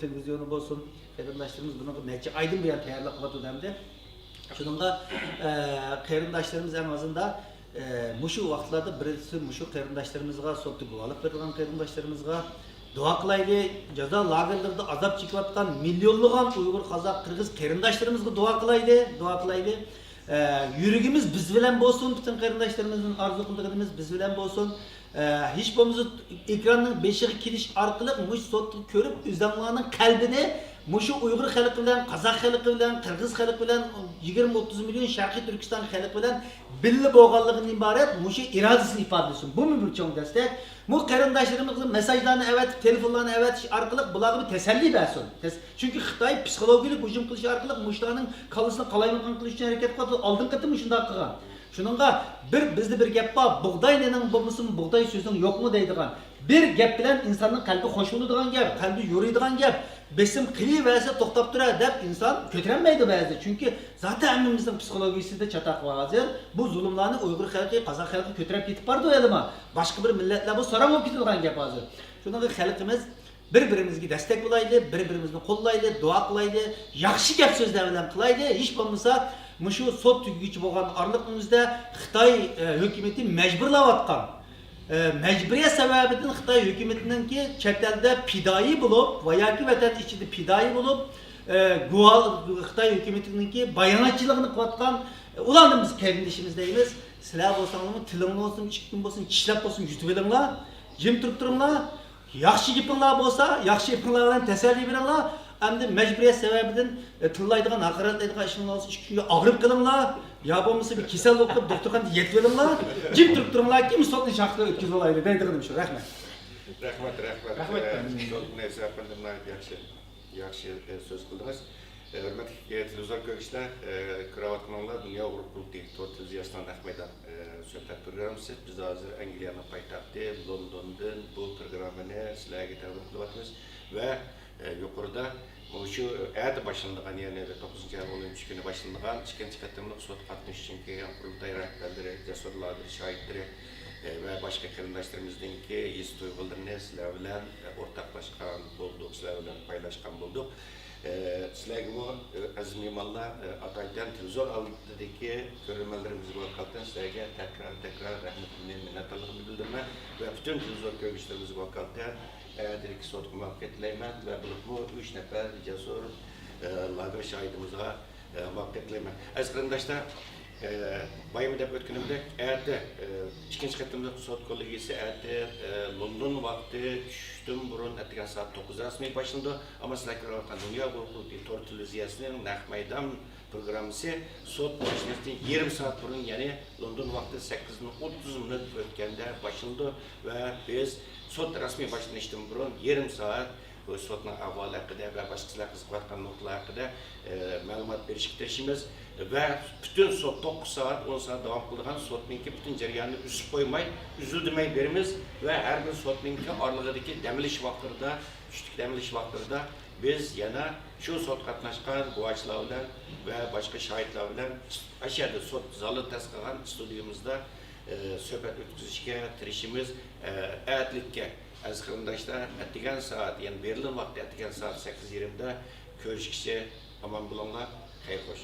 televizyoni bo'lsin, qarindoshlarimiz buni necha oydan buyon tayyorlab qilyapti. Shuningga qarindoshlarimiz en azından mushu vaqtlarda birisi mushu qarindoshlarımızga sotni guvohlik bergan qarindoshlarımızga dua kılaylı, ceza lagerlerinde azap çıkartkan milyonluğun Uygur, Kazak, Kırgız kerindaşlarımızga dua kılaylı. Yürügümüz biz bilen bolsun, bütün kerindaşlarımızın arzu kıldığımız biz bilen bolsun. Hiç bomuzu ekranın beşiği kiriş arkalık muş sotu körüp üzemlarının kalbini muşu Uygur halkı bilen, Kazak halkı bilen, Kırgız halkı bilen 20-30 milyon Şarkı Türkistan halkı bilen birli boğallığın ibaret muşu iradesini ifade etsin. Bu mu bir çoğun destek? Bu kerindaşlarımızın mesajlarını evet, telefonlarını evet arkalık bularını bir teselli versin. Çünkü Xitay psikolojik hücum kılışı arkalık muşlarının kalısını kalaymakan kılıç için hareket kıldı. Aldın katı muşunda kılgan. Şununla bizde bir gap var. Buğday nenen bulmuşsun, buğday sözün yok mu deydiğin. Bir gap bilen insanın kalbi hoş bulduğun gap, kalbi yoruyduğun gap. Besim kili verse toktap durar dep insan kötülenmeydi bazı. Çünkü zaten emmimizin psikolojisinde çatak var hazır. Bu zulümlerini Uygur halkı, Kazak halkı kötürep gitip bardı o yadıma. Başka bir milletler bu soran olup gidiyorlar gap hazır. Şununla halkımız birbirimizge destek bulaydı, birbirimizni kollaydı, dua kılaydı, yaxşı gap sözler bilen kılaydı. Hiç olmasa muşu sot tügücü bolgan arlıkımızda Xitay hükümeti mecburlavatkan. Mecburiyet sebebinden Xitay hükümetinden ki chet elde pidai bulup, vayaki vatan içinde pidai bulup, Xitay hükümetinden ki bayanatçılığını kıvatkan, ulan biz kendi işimizdeyimiz. Silah olsun, tilim olsun, çıktım olsun, çişlep olsun, YouTube'larınla, jim turup durumla, yaxşı yapınlar bolsa, yaxşı yapınlar bilen teselli bilenler, hem de mecburiyet sebebinden tıllaydıgan, hakaretlaydıgan işin olsun, çünkü ağrıp kılınlar, ya bolmasa bir kisel okup, doktorkan yet verinler, jim turup durumlar, kim sotun şartlı ötküz olaydı, deydiğim şu, rahmet. Rahmet. Neyse efendim, yaxşı söz kıldınız. Hürmetli televizyon görüşler, kravatmanlar Dünya Uğur Kurultayı Televizyon Ahmet'den söhbət programımız. Biz hazır Angliyanın paytaxtı London'dan bu programını sizlərə təqdim qılıbatımız və yuqorida şu əyət başlanğan, yəni 9-cu ayın 13 günü başlanğan ikinci qatımlıq sot qatnışçınki Kurultay rəhbərləri, cəsurları, şahidləri və başqa qarindaşlarımızdan ki, his duyğularını sizlər bilan ortaqlaşqan bolduq, sizlər bilan paylaşqan bolduq. Sizlerge bu aziz mimarlar Atay'dan televizyon aldığındaki görülmelerimizi vakalten sizlerge tekrar rahmetini minnettarlığımı bildirme ve bütün televizyon görüşlerimizi vakalten dedik ki soğuk muhabbetleymen ve bu 3 nefer cesur lager şahidimize muhabbetleymen. Aziz kardeşler, bayımı dep ötkünümde erdi ikinci katımda sot kollegisi erdi London vakti düştüm burun ettiğen saat 9 rasmi başlandı ama sizlerle vakan Dünya Kurultayı Tor Televizyası'nın Nah Meydan programısı sot başlandı 20 saat burun yani London vakti 8:30 minut ötkende başlandı ve biz sot rasmi başlanıştım burun 20 saat sotun ahvalı hakkında ve başkalar kızıklatkan noktalar hakkında malumat verişikleşimiz ve bütün sot 9 saat 10 saat devam kıldıgan sotninki bütün cereyanını üsüp koymay, üzüldümey verimiz ve her bir sotninki aralığındaki demiliş vaktlarında, düştük demiliş vaktlarında biz yana şu sot katnaşkan guvaçlar bilen ve başka şahitler bilen aşağıda sot zalı tasqagan stüdyomuzda söhbət ötküzüşke, tirişimiz, əyətlikке aziz qarindaşlar, ettiğen saat, yani verilen vakti ettiğen saat 8:20'de görüşkisi aman bulanlar, hayır hoş.